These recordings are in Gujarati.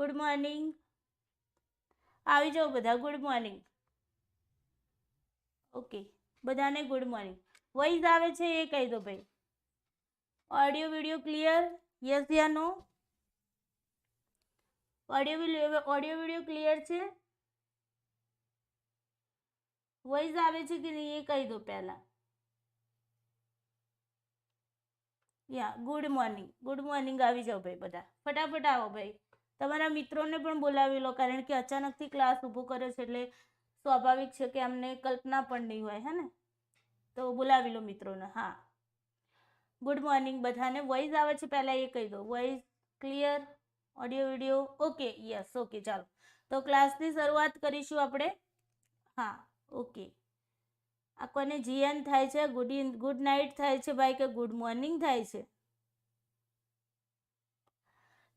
Good morning. આવી જાઓ બધા. Good morning. ઓકે, બધાને ગુડ મોર્નિંગ. વોઇસ આવે છે એ કહી દો ભાઈ. Audio video clear? યસ યા નો? ઓડિયો વિડિયો ક્લિયર છે? વોઇસ આવે છે કે નહીં એ કહી દો પહેલા. યા ગુડ મોર્નિંગ. Good morning. આવી જાઓ ભાઈ બધા, ફટાફટ આવો ભાઈ. તમારા મિત્રોને પણ બોલાવી લો, કારણ કે અચાનકથી ક્લાસ ઊભો કર્યો છે એટલે સ્વાભાવિક છે કે અમને કલ્પના પણ નહીં હોય, હે ને? તો બોલાવી લો મિત્રોને. હા, ગુડ મોર્નિંગ બધાને. વોઇસ આવે છે પહેલા એ કહી દો. Voice clear? Audio video okay? Yes, okay. ચાલો, તો ક્લાસની શરૂઆત કરીશું આપણે. હા, ઓકે. આ કોને જીએન થાય છે? ગુડ નાઇટ થાય છે ભાઈ કે ગુડ મોર્નિંગ થાય છે?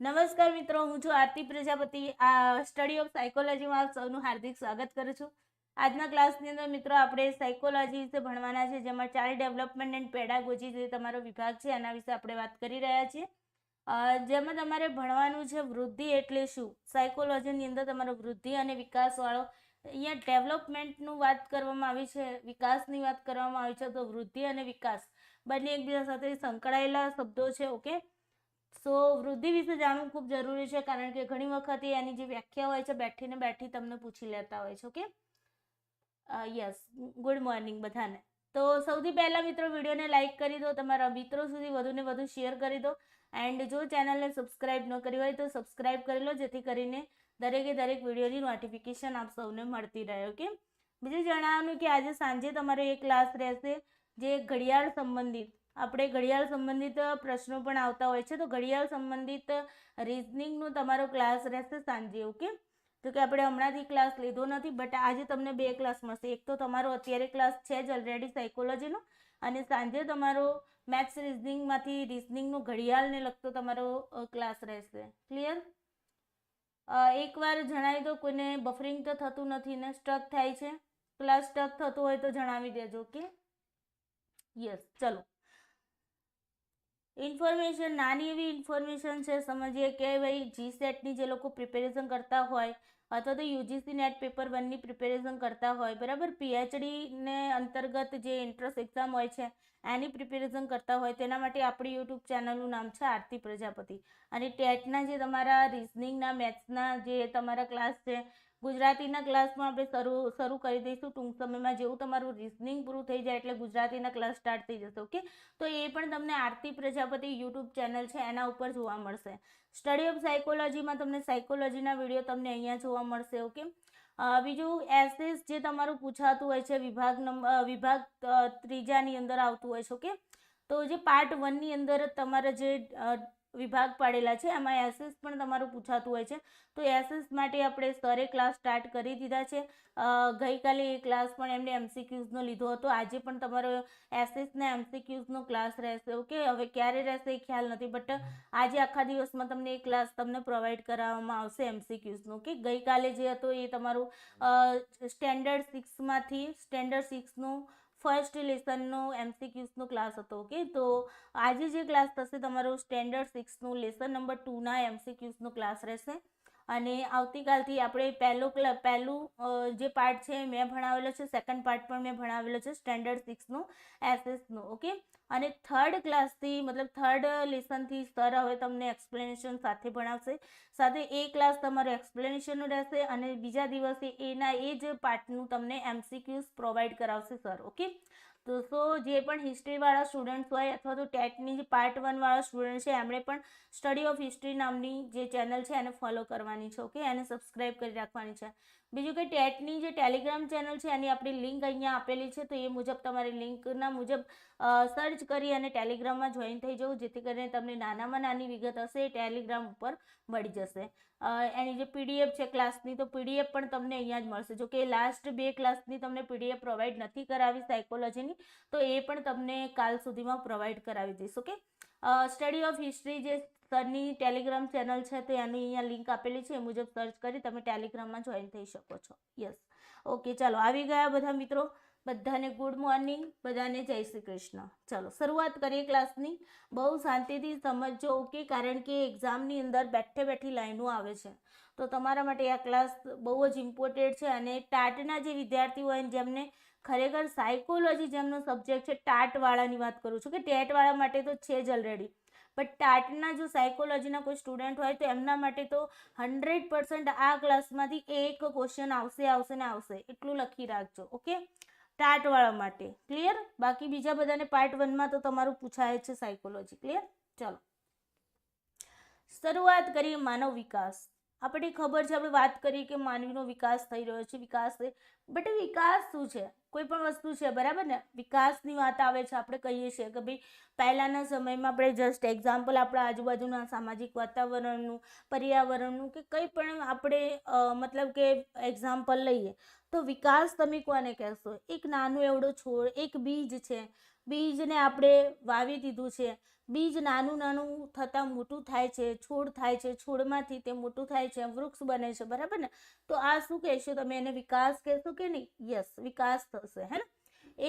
નમસ્કાર મિત્રો, હું છું આરતી પ્રજાપતિ. આ સ્ટડી ઓફ સાયકોલોજીમાં આપ સૌનું હાર્દિક સ્વાગત કરું છું. આજના ક્લાસની અંદર મિત્રો આપણે સાયકોલોજી વિશે ભણવાના છે, જેમાં ચાઇલ્ડ ડેવલપમેન્ટ એન્ડ પેડાગોજી જે તમારો વિભાગ છે એના વિશે આપણે વાત કરી રહ્યા છીએ. જેમાં તમારે ભણવાનું છે વૃદ્ધિ એટલે શું. સાયકોલોજીની અંદર તમારો વૃદ્ધિ અને વિકાસવાળો, અહીંયા ડેવલપમેન્ટનું વાત કરવામાં આવી છે, વિકાસની વાત કરવામાં આવી છે. તો વૃદ્ધિ અને વિકાસ બંને એકબીજા સાથે સંકળાયેલા શબ્દો છે. ઓકે, સો વૃદ્ધિ વિશે જાણવું ખૂબ જરૂરી છે, કારણ કે ઘણી વખત એની જે વ્યાખ્યા હોય છે બેઠી તમને પૂછી લેતા હોય છે. ઓકે, યસ, ગુડ મોર્નિંગ બધાને. તો સૌથી પહેલાં મિત્રો વિડીયોને લાઇક કરી દો, તમારા મિત્રો સુધી વધુને વધુ શેર કરી દો. એન્ડ જો ચેનલને સબસ્ક્રાઇબ ન કરી હોય તો સબસ્ક્રાઇબ કરી લો, જેથી કરીને દરેકે દરેક વિડીયોની નોટિફિકેશન આપ સૌને મળતી રહે. ઓકે, બીજું જણાવવાનું કે આજે સાંજે તમારો એક ક્લાસ રહેશે જે ઘડિયાળ સંબંધિત, આપણે ઘડિયાળ સંબંધિત પ્રશ્નો પણ આવતા હોય છે, તો ઘડિયાળ સંબંધિત રીઝનિંગનો તમારો ક્લાસ રહેશે સાંજે. ઓકે, તો કે આપણે હમણાંથી ક્લાસ લીધો નથી, બટ આજે તમને બે ક્લાસ મળશે. એક તો તમારો અત્યારે ક્લાસ છે જ ઓલરેડી સાયકોલોજીનો, અને સાંજે તમારો મેથ્સ રીઝનિંગમાંથી રીઝનિંગનો ઘડિયાળને લગતો તમારો ક્લાસ રહેશે. ક્લિયર? એકવાર જણાવી દો, કોઈને બફરિંગ તો થતું નથી ને? સ્ટક થાય છે? ક્લાસ સ્ટક થતો હોય તો જણાવી દેજો. Okay, yes. ચલો, ઇન્ફોર્મેશન, નાની એવી ઇન્ફોર્મેશન છે, સમજીએ કે ભાઈ જીસેટની જે લોકો પ્રિપેરેશન કરતા હોય અથવા તો યુજીસી નેટ પેપર 1ની પ્રિપેરેશન કરતા હોય, બરાબર, પીએચડીને અંતર્ગત જે એન્ટ્રન્સ એક્ઝામ હોય છે એની પ્રિપેરેશન કરતા હોય, તેના માટે આપણી યુટ્યુબ ચેનલનું નામ છે આરતી પ્રજાપતિ. અને ટેટના જે તમારા રિઝનિંગના, મેથ્સના જે તમારા ક્લાસ છે, ગુજરાતીના ક્લાસમાં આપણે શરૂ કરી દઈશું ટૂંક સમયમાં. જેવું તમારું રિઝનિંગ પૂરું થઈ જાય એટલે ગુજરાતીના ક્લાસ સ્ટાર્ટ થઈ જશે. ઓકે, તો એ પણ તમને આરતી પ્રજાપતિ યુટ્યુબ ચેનલ છે એના ઉપર જોવા મળશે. સ્ટડી ઓફ સાયકોલોજીમાં તમને સાયકોલોજીના વિડીયો તમને અહીંયા જોવા મળશે. ઓકે, બીજું એસએસ જે તમારું પૂછાતું હોય છે વિભાગ ત્રીજાની અંદર આવતું હોય છે. ઓકે, તો જે પાર્ટ 1ની અંદર તમારા જે વિભાગ પાડેલા છે એમાં એસએસ પણ તમારું પૂછાતું હોય છે. તો એસએસ માટે આપણે સરે ક્લાસ સ્ટાર્ટ કરી દીધા છે. ગઈકાલે એ ક્લાસ પણ એમને એમસીક્યુઝનો લીધો હતો. આજે પણ તમારો એસએસના એમસીક્યુઝનો ક્લાસ રહેશે. ઓકે, હવે ક્યારે રહેશે એ ખ્યાલ નથી, બટ આજે આખા દિવસમાં તમને એ ક્લાસ તમને પ્રોવાઈડ કરાવવામાં આવશે એમસીક્યુઝનો. ઓકે, ગઈકાલે જે હતો એ તમારું સ્ટેન્ડર્ડ 6માંથી સ્ટેન્ડર્ડ 6નું ફર્સ્ટ લેસનનો એમસીક્યુઝનો ક્લાસ હતો. ઓકે, તો આજે જે ક્લાસ થશે તમારો સ્ટેન્ડર્ડ 6નું લેસન નંબર 2ના એમસીક્યુઝનો ક્લાસ રહેશે. અને આવતીકાલથી આપણે પહેલું જે પાર્ટ છે મેં ભણાવેલો છે, સેકન્ડ પાર્ટ પણ મેં ભણાવેલો છે સ્ટેન્ડર્ડ 6નું એસએસનું. ઓકે, અને થર્ડ ક્લાસથી મતલબ થર્ડ લેસનથી સર હવે તમને એક્સપ્લેનેશન સાથે ભણાવશે. સાથે એ ક્લાસ તમારો એક્સપ્લેનેશનનો રહેશે અને બીજા દિવસે એના એ જ પાર્ટનું તમને એમસીક્યુઝ પ્રોવાઈડ કરાવશે સર. ઓકે, તો જે પણ હિસ્ટ્રીવાળા સ્ટુડન્ટ્સ હોય અથવા તો ટેટની જે પાર્ટ 1વાળા સ્ટુડન્ટ છે એમણે પણ સ્ટડી ઓફ હિસ્ટ્રી નામની જે ચેનલ છે એને ફોલો કરવાની છે. ઓકે, એને સબસ્ક્રાઈબ કરી રાખવાની છે. બીજું કે ટેટની જે ટેલિગ્રામ ચેનલ છે એની આપણી લિંક અહીંયા આપેલી છે, તો એ મુજબ તમારી લિંકના મુજબ સર્ચ કરી અને ટેલિગ્રામમાં જોઈન થઈ જવું, જેથી કરીને તમને નાનામાં નાની વિગત હશે એ ટેલિગ્રામ ઉપર મળી જશે. એની જે પીડીએફ છે ક્લાસની, તો પીડીએફ પણ તમને અહીંયા જ મળશે. જો કે લાસ્ટ 2 ક્લાસની તમને પીડીએફ પ્રોવાઈડ નથી કરાવી સાયકોલોજીની, તો એ પણ તમને કાલ સુધીમાં પ્રોવાઈડ કરાવી દઈશ. ઓકે, સ્ટડી ઓફ હિસ્ટ્રી જે સરની ટેલિગ્રામ ચેનલ છે તો એની અહીંયા લિંક આપેલી છે, એ મુજબ સર્ચ કરી તમે ટેલિગ્રામમાં જોઈન થઈ શકો છો. યસ, ઓકે, ચાલો આવી ગયા બધા મિત્રો. બધાને ગુડ મોર્નિંગ, બધાને જય શ્રી કૃષ્ણ. ચલો શરૂઆત કરીએ ક્લાસની. બહુ શાંતિથી સમજજો, ઓકે? કારણ કે એક્ઝામની અંદર બેઠે બેઠી લાઈનો આવે છે, તો તમારા માટે આ ક્લાસ બહુ જ ઇમ્પોર્ટન્ટ છે. અને ટાટના જે વિદ્યાર્થીઓ હોય જેમને ખરેખર સાયકોલોજી જેમનો સબ્જેક્ટ છે, ટાટવાળાની વાત કરું છું કે ટેટવાળા માટે તો છે જ ઓલરેડી, બટ ટાટના જો સાયકોલોજીના કોઈ સ્ટુડન્ટ હોય તો એમના માટે તો 100% આ ક્લાસમાંથી એક ક્વેશ્ચન આવશે ને આવશે, એટલું લખી રાખજો, ઓકે? ટાટવાળા માટે ક્લિયર. બાકી બીજા બધાને પાર્ટ 1માં તો તમારું પૂછાય છે સાયકોલોજી, ક્લિયર. ચલો શરૂઆત કરીએ. માનવ વિકાસ. આપણે ખબર છે, આપણે વાત કરીએ કે માનવીનો વિકાસ થઈ રહ્યો છે, વિકાસ છે, બટ વિકાસ શું છે? કોઈ પણ વસ્તુ છે, બરાબર ને? વિકાસની વાત આવે છે, આપણે કહીએ છીએ કે ભાઈ પહેલાના સમયમાં આપણે જસ્ટ એક્ઝામ્પલ આપણા આજુબાજુના સામાજિક વાતાવરણનું, પર્યાવરણનું કે કંઈ પણ આપણે મતલબ કે એક્ઝામ્પલ લઈએ તો વિકાસ તમે કોને કહેશો? એક નાનું એવડો છોડ, એક બીજ છે, બીજને આપણે વાવી દીધું છે, બીજ નાનું નાનું થતાં મોટું થાય છે, છોડ થાય છે, છોડમાંથી તે મોટું થાય છે, વૃક્ષ બને છે, બરાબર ને? તો આ શું કહેશો તમે? એને વિકાસ કહેશો કે નહીં? યસ, વિકાસ થશે, હે ને?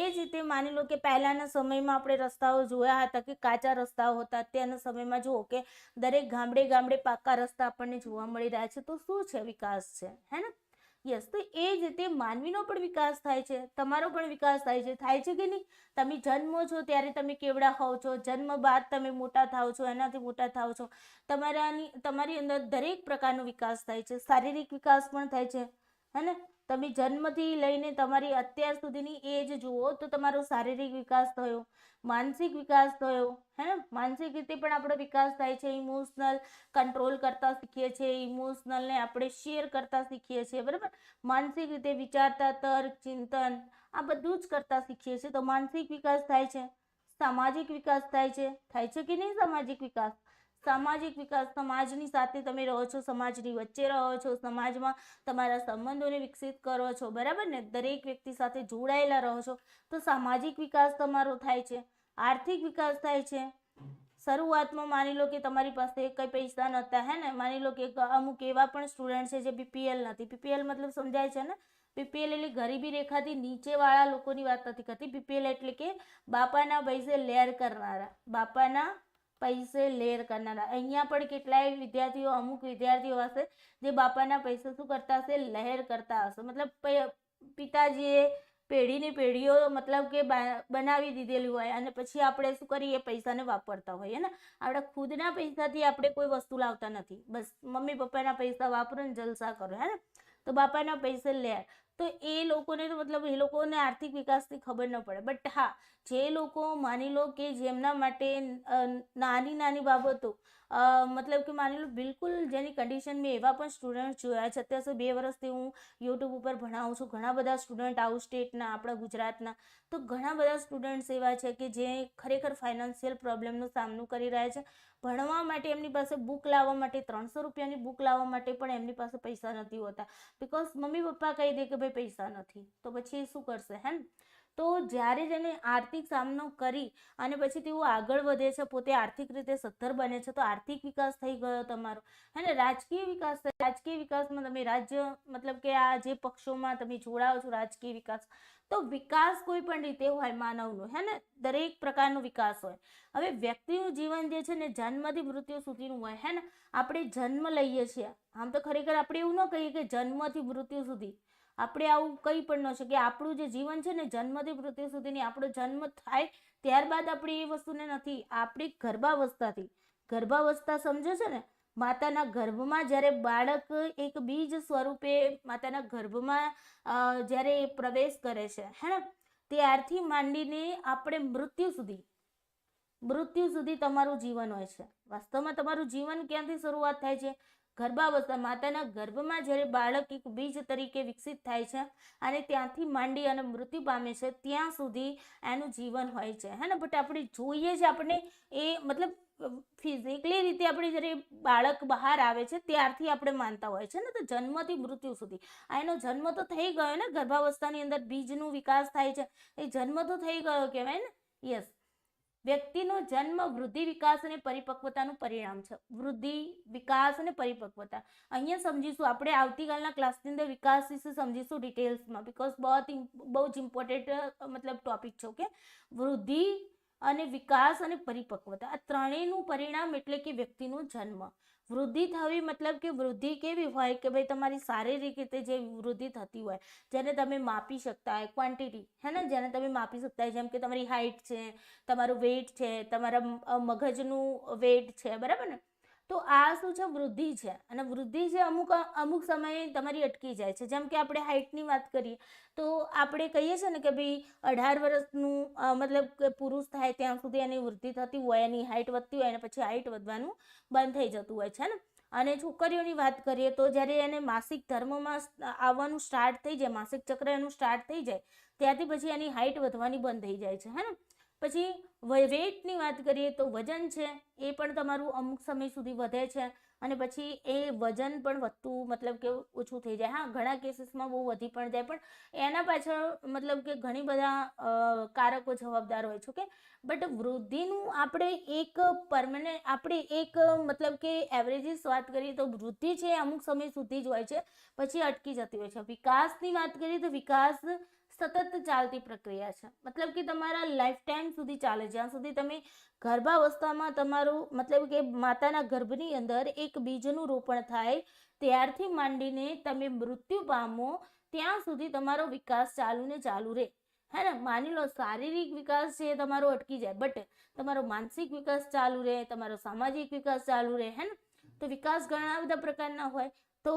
એ જ રીતે માની લો કે પહેલાના સમયમાં આપણે રસ્તાઓ જોયા હતા કે કાચા રસ્તાઓ હતા. અત્યારના સમયમાં જુઓ કે દરેક ગામડે ગામડે પાકા રસ્તા આપણને જોવા મળી રહ્યા છે. તો શું છે? વિકાસ છે, હે ને? યસ. તો એ જ રીતે માનવીનો પણ વિકાસ થાય છે, તમારો પણ વિકાસ થાય છે કે નહીં? તમે જન્મો છો ત્યારે તમે કેવડા હોવ છો, જન્મ બાદ તમે મોટા થાવ છો, એનાથી મોટા થાવ છો, તમારી અંદર દરેક પ્રકારનો વિકાસ થાય છે. શારીરિક વિકાસ પણ થાય છે, હે ને? તમે જન્મથી લઈને તમારી અત્યાર સુધીની એજ જુઓ તો તમારો શારીરિક વિકાસ થયો, માનસિક વિકાસ થયો, હે ને? માનસિક રીતે પણ આપણો વિકાસ થાય છે. ઇમોશનલ કંટ્રોલ કરતા શીખીએ છીએ, ઇમોશનલને આપણે શેર કરતા શીખીએ છીએ, બરાબર? માનસિક રીતે વિચારતા, તર્ક, ચિંતન, આ બધું જ કરતા શીખીએ છીએ. તો માનસિક વિકાસ થાય છે. સામાજિક વિકાસ થાય છે કે નહીં? સામાજિક વિકાસ, સામાજિક વિકાસ, સમાજની સાથે તમે રહો છો, સમાજની વચ્ચે રહો છો, સમાજમાં તમારા સંબંધોને વિકસિત કરો છો, બરાબર ને? દરેક વ્યક્તિ સાથે જોડાયેલા રહો છો, તો સામાજિક વિકાસ તમારો થાય છે. આર્થિક વિકાસ થાય છે. શરૂઆતમાં માની લો કે તમારી પાસે કંઈ પૈસા નહોતા, હે ને? માની લો કે અમુક એવા પણ સ્ટુડન્ટ છે જે બીપીએલ નથી. બીપીએલ મતલબ સમજાય છે ને? બીપીએલ એટલે ગરીબી રેખાથી નીચેવાળા લોકોની વાત નથી કરતી. બીપીએલ એટલે કે બાપાના પૈસે લેર કરનારા, બાપાના પૈસે લેર કરનારા. અહીંયા પણ કેટલાય વિદ્યાર્થીઓ, અમુક વિદ્યાર્થીઓ હશે જે બાપાના પૈસે શું કરતા હશે? લહેર કરતા હશે. મતલબ પિતાજીએ પેઢીની પેઢીઓ મતલબ કે બનાવી દીધેલી હોય અને પછી આપણે શું કરીએ? પૈસાને વાપરતા હોઈએ ને? આપણા ખુદના પૈસાથી આપણે કોઈ વસ્તુ લાવતા નથી, બસ મમ્મી પપ્પાના પૈસા વાપરો ને જલસા કરો, હે ને? તો બાપાના પૈસે લે. તો એ લોકોને તો મતલબ એ લોકોને આર્થિક વિકાસની ખબર ન પડે. બટ હા, જે લોકો માની લો કે જેમના માટે નાની નાની બાબતો મતલબ કે માની લો બિલકુલ જેની કન્ડિશન મેં એવા પણ સ્ટુડન્ટ જોયા છે. અત્યાર સુધી 2 વર્ષથી હું યુટ્યુબ ઉપર ભણાવું છું. ઘણા બધા સ્ટુડન્ટ આઉટ સ્ટેટના, આપણા ગુજરાતના, તો ઘણા બધા સ્ટુડન્ટ્સ એવા છે કે જે ખરેખર ફાઇનાન્શિયલ પ્રોબ્લેમનો સામનો કરી રહ્યા છે. ભણવા માટે એમની પાસે બુક લાવવા માટે 300 રૂપિયાની બુક લાવવા માટે પણ એમની પાસે પૈસા નથી હોતા. બિકોઝ મમ્મી પપ્પા કહી દે કે ભાઈ પૈસા નથી, તો પછી એ શું કરશે, હે ને? તો જ્યારે જેને આર્થિક સામનો કરી અને પછી તેઓ આગળ વધે છે, પોતે આર્થિક રીતે સદ્ધર બને છે, તો આર્થિક વિકાસ થઈ ગયો તમારો, હે ને? રાજકીય વિકાસ. રાજકીય વિકાસમાં તમે રાજ્ય મતલબ કે આ જે પક્ષોમાં તમે જોડાઓ છો, રાજકીય વિકાસ. તો વિકાસ કોઈ પણ રીતે હોય માનવનો, હે ને? દરેક પ્રકારનો વિકાસ હોય. હવે વ્યક્તિનું જીવન જે છે ને જન્મથી મૃત્યુ સુધીનું હોય, હે ને? આપણે જન્મ લઈએ છીએ, આમ તો ખરેખર આપણે એવું ન કહીએ કે જન્મથી મૃત્યુ સુધી, આપણે આવું કંઈ પણ ન શકીએ. આપણું જે જીવન છે ને જન્મથી મૃત્યુ સુધીની, આપણો જન્મ થાય ત્યારબાદ આપણે એ વસ્તુને નથી, આપણી ગર્ભાવસ્થાથી, ગર્ભાવસ્થા સમજો છો ને? માતાના ગર્ભમાં જ્યારે બાળક એક બીજ સ્વરૂપે માતાના ગર્ભમાં જ્યારે પ્રવેશ કરે છે, હે ને? ત્યારથી માંડીને આપણે મૃત્યુ સુધી તમારું જીવન હોય છે. વાસ્તવમાં તમારું જીવન ક્યાંથી શરૂઆત થાય છે? ગર્ભાવસ્થા. માતાના ગર્ભમાં જ્યારે બાળક એક બીજ તરીકે વિકસિત થાય છે અને ત્યાંથી માંડી અને મૃત્યુ પામે છે, ત્યાં સુધી એનું જીવન હોય છે, હે ને? બટ આપણે જોઈએ છે, આપણને એ મતલબ ફિઝિકલી રીતે આપણે જ્યારે બાળક બહાર આવે છે ત્યારથી આપણે માનતા હોય છે ને, તો જન્મથી મૃત્યુ સુધી આ એનો જન્મ તો થઈ ગયો ને? ગર્ભાવસ્થાની અંદર બીજનું વિકાસ થાય છે, એ જન્મ તો થઈ ગયો કહેવાય ને? યસ. વ્યક્તિનો જન્મ વૃદ્ધિ, વિકાસ અને પરિપક્વતાનું પરિણામ છે. વૃદ્ધિ, વિકાસ અને પરિપક્વતા અહીંયા સમજીશું આપણે. આવતીકાલના ક્લાસની અંદર વિકાસ વિશે સમજીશું ડિટેલ્સમાં, બીકોઝ બહુ જ ઇમ્પોર્ટન્ટ મતલબ ટોપિક છે. ઓકે, વૃદ્ધિ અને વિકાસ અને પરિપક્વતા આ ત્રણેયનું પરિણામ એટલે કે વ્યક્તિનો જન્મ. વૃદ્ધિ થવી મતલબ કે વૃદ્ધિ કેવી હોય કે ભાઈ તમારી શારીરિક રીતે જે વૃદ્ધિ થતી હોય, જેને તમે માપી શકતા હોય, ક્વોન્ટિટી હે ને, જેને તમે માપી શકતા હોય, જેમ કે તમારી હાઇટ છે, તમારું વેઇટ છે, તમારા મગજનું વેઇટ છે, બરાબર ને. તો આ શું છે? વૃદ્ધિ છે. અને વૃદ્ધિ છે અમુક સમયે તમારી અટકી જાય છે. જેમ કે આપણે હાઇટની વાત કરીએ તો આપણે કહીએ છીએ ને કે ભાઈ 18 વર્ષનું મતલબ કે પુરુષ થાય ત્યાં સુધી એની વૃદ્ધિ થતી હોય, એની હાઇટ વધતી હોય અને પછી હાઇટ વધવાનું બંધ થઈ જતું હોય છે ને. અને છોકરીઓની વાત કરીએ તો જ્યારે એને માસિક ધર્મમાં આવવાનું સ્ટાર્ટ થઈ જાય, માસિક ચક્ર એનું સ્ટાર્ટ થઈ જાય, ત્યાંથી પછી એની હાઇટ વધવાની બંધ થઈ જાય છે હે ને. પછી વેઇટની વાત કરીએ તો વજન છે એ પણ તમારું અમુક સમય સુધી વધે છે અને પછી એ વજન પણ વધતું મતલબ કે ઓછું થઈ જાય. હા, ઘણા કેસીસમાં બહુ વધી પણ જાય, પણ એના પાછળ મતલબ કે ઘણી બધા કારકો જવાબદાર હોય છે. ઓકે, બટ વૃદ્ધિનું આપણે એક પરમેનન્ટ આપણે એક મતલબ કે એવરેજીસ વાત કરીએ તો વૃદ્ધિ છે અમુક સમય સુધી જ હોય છે, પછી અટકી જતી હોય છે. વિકાસની વાત કરીએ તો વિકાસ સતત ચાલતી પ્રક્રિયા છે, મતલબ કે તમારા લાઈફ ટાઈમ સુધી ચાલે. જ્યાં સુધી તમે ગર્ભાવસ્થામાં તમારું મતલબ કે માતાના ગર્ભની અંદર એક બીજનું રોપણ થાય ત્યારથી માંડીને તમે મૃત્યુ પામો ત્યાં સુધી તમારો વિકાસ ચાલુ ને ચાલુ રહે હે ને. માની લો શારીરિક વિકાસ છે તમારો અટકી જાય, બટ તમારો માનસિક વિકાસ ચાલુ રહે, તમારો સામાજિક વિકાસ ચાલુ રહે હે ને. તો વિકાસ ઘણા બધા પ્રકારના હોય, તો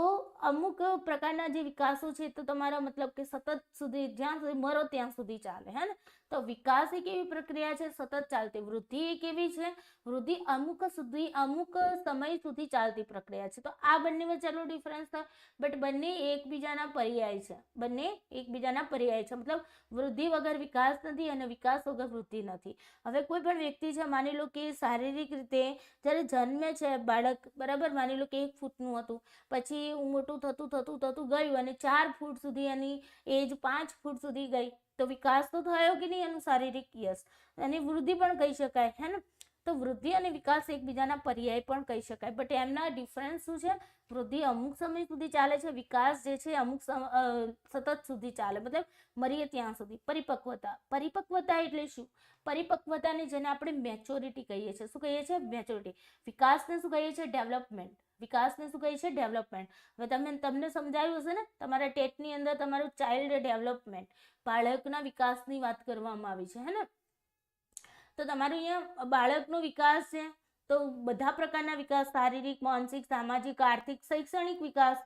અમુક પ્રકારના જે વિકાસો છે તો તમારા મતલબ કે સતત સુધી જ્યાં સુધી મરો ત્યાં સુધી ચાલે હે ને. તો વિકાસ એક એવી પ્રક્રિયા છે સતત ચાલતી. વૃદ્ધિ એક એવી છે, વૃદ્ધિ અમુક સમય સુધી ચાલતી પ્રક્રિયા છે. તો આ બંને વચ્ચેનો ડિફરન્સ થાય, બટ બંને એકબીજાના પર્યાય છે. બંને એકબીજાના પર્યાય છે, મતલબ વૃદ્ધિ વગર વિકાસ નથી અને વિકાસ વગર વૃદ્ધિ નથી. હવે કોઈ પણ વ્યક્તિ છે, માની લો કે શારીરિક રીતે જ્યારે જન્મે છે બાળક, બરાબર, માની લો કે 1 ફૂટનું હતું, પછી મોટું થતું ગયું અને 4 ફૂટ સુધી એની એજ 5 ફૂટ સુધી ગઈ, તો વિકાસ તો થયો કે નહીં એનું શારીરિક? યસ. અને વૃદ્ધિ પણ કહી શકાય હે ને. તો વૃદ્ધિ અને વિકાસ એકબીજાના પર્યાય પણ કહી શકાય, બટ એમના ડિફરન્સ શું છે? વૃદ્ધિ અમુક સમય સુધી ચાલે છે, વિકાસ જે છે અમુક સતત સુધી ચાલે, મતલબ મરીએ ત્યાં સુધી. પરિપક્વતા એટલે શું? પરિપક્વતાને જેને આપણે મેચ્યોરિટી કહીએ છીએ. શું કહીએ છીએ? મેચ્યોરિટી. વિકાસને શું કહીએ છીએ? ડેવલપમેન્ટ. વિકાસને શું કહીએ છીએ? ડેવલપમેન્ટ. હવે તમને સમજાયું હશે ને, તમારા ટેટની અંદર તમારું ચાઇલ્ડ ડેવલપમેન્ટ, બાળકના વિકાસની વાત કરવામાં આવી છે હે ને. તો તમારું અહીંયા બાળકનો વિકાસ છે તો બધા પ્રકારના વિકાસ, શારીરિક, માનસિક, સામાજિક, આર્થિક, શૈક્ષણિક વિકાસ.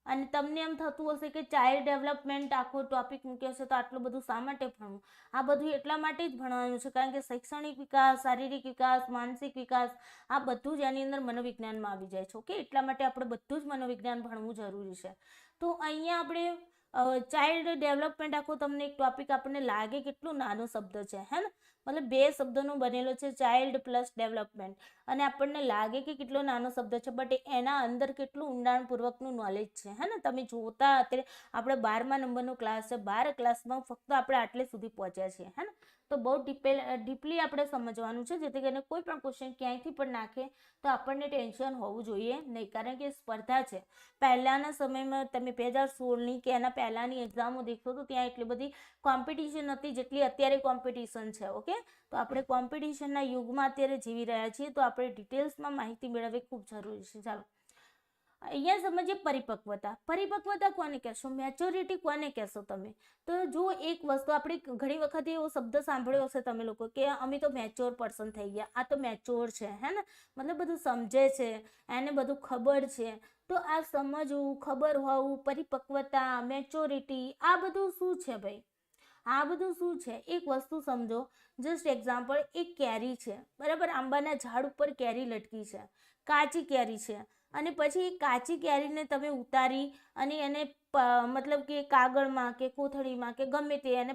અને તમને એમ થતું હશે કે ચાઇલ્ડ ડેવલપમેન્ટ આખો ટોપિક મૂક્યો છે તો આટલું બધું શા માટે ભણવું? આ બધું એટલા માટે જ ભણવાનું છે કારણ કે શૈક્ષણિક વિકાસ, શારીરિક વિકાસ, માનસિક વિકાસ આ બધું જ એની અંદર મનોવિજ્ઞાનમાં આવી જાય છે. ઓકે, એટલા માટે આપણે બધું જ મનોવિજ્ઞાન ભણવું જરૂરી છે. તો અહીંયા આપણે ચાઇલ્ડ ડેવલપમેન્ટ આખો તમને એક ટોપિક આપણને લાગે કેટલું નાનો શબ્દ છે હે ને, મતલબ 2 શબ્દોનો બનેલો છે, ચાઇલ્ડ પ્લસ ડેવલપમેન્ટ, અને આપણને લાગે કે કેટલો નાનો શબ્દ છે, બટ એના અંદર કેટલું ઊંડાણપૂર્વકનું નોલેજ છે હે ને. તમે જોતા અત્યારે આપણે 12મા નંબરનો ક્લાસ છે, 12 ક્લાસમાં ફક્ત આપણે આટલે સુધી પહોંચ્યા છીએ હે ને. તો બહુ ડીપલી આપણે સમજવાનું છે, જેથી કરીને કોઈ પણ ક્વેશ્ચન ક્યાંયથી પણ નાખે તો આપણને ટેન્શન હોવું જોઈએ નહીં, કારણ કે સ્પર્ધા છે. પહેલાંના સમયમાં તમે 2016ની કે એના પહેલાંની એક્ઝામો દેખો તો ત્યાં એટલી બધી કોમ્પિટિશન હતી જેટલી અત્યારે કોમ્પિટિશન છે. ઓકે, તો આપણે કોમ્પિટિશનના યુગમાં અત્યારે જીવી રહ્યા છીએ, તો આપણે ડિટેલ્સમાં માહિતી મેળવવી ખૂબ જરૂરી છે. ચાલો અહીંયા સમજીએ પરિપક્વતા. પરિપક્વતા કોને કહેશો? મેચ્યોરિટી કોને કહેશો તમે? તો જો એક વસ્તુ આપણે ઘણી વખત એવો શબ્દ સાંભળ્યો હશે તમે લોકો કે અમે તો મેચ્યોર પર્સન થઈ ગયા, આ તો મેચ્યોર છે હે ને, મતલબ બધું સમજે છે, એને બધું ખબર છે. તો આ સમજવું, ખબર હોવું, પરિપક્વતા, મેચ્યોરિટી આ બધું શું છે ભાઈ? આ બધું શું છે? એક વસ્તુ સમજો, જસ્ટ એક્ઝામ્પલ, એક કેરી છે, બરાબર, આંબાના ઝાડ ઉપર કેરી લટકી છે, કાચી કેરી છે, અને પછી કાચી કેરીને તમે ઉતારી અને એને મતલબ કે કાગળમાં કે કોથળીમાં કે ગમે તે એને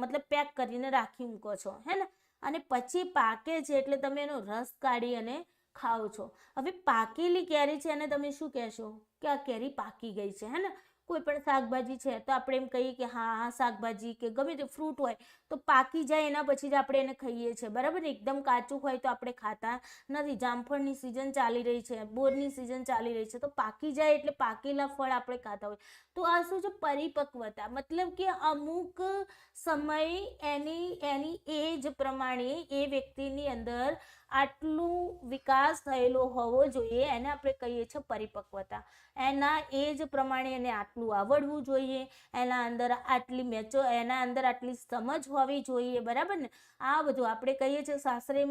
મતલબ પેક કરીને રાખી મૂકો છો હે ને, અને પછી પાકે છે એટલે તમે એનો રસ કાઢી અને ખાઓ છો. હવે પાકેલી કેરી છે અને તમે શું કહેશો? કે આ કેરી પાકી ગઈ છે હે ને. કોઈ પણ શાકભાજી છે તો આપણે એમ કહીએ કે હા આ શાકભાજી કે ગમે તે ફ્રૂટ હોય તો પાકી જાય એના પછી જ આપણે એને ખાઈએ છીએ, બરાબર ને. એકદમ કાચું હોય તો આપણે ખાતા નથી. જામફળની સિઝન ચાલી રહી છે, બોરની સિઝન ચાલી રહી છે, તો પાકી જાય એટલે પાકેલા ફળ આપણે ખાતા હોય. તો આ શું છે? પરિપક્વતા. મતલબ કે અમુક સમય એની એજ પ્રમાણે એ વ્યક્તિની અંદર આટલું વિકાસ થયેલો હોવો જોઈએ, એને આપણે કહીએ છીએ પરિપક્વતા. એના એજ પ્રમાણે એને આટલું આવડવું જોઈએ, એના અંદર આટલી સમજ હોવી જોઈએ, બરાબર ને. આ બધું આપણે કહીએ છીએ સાસરે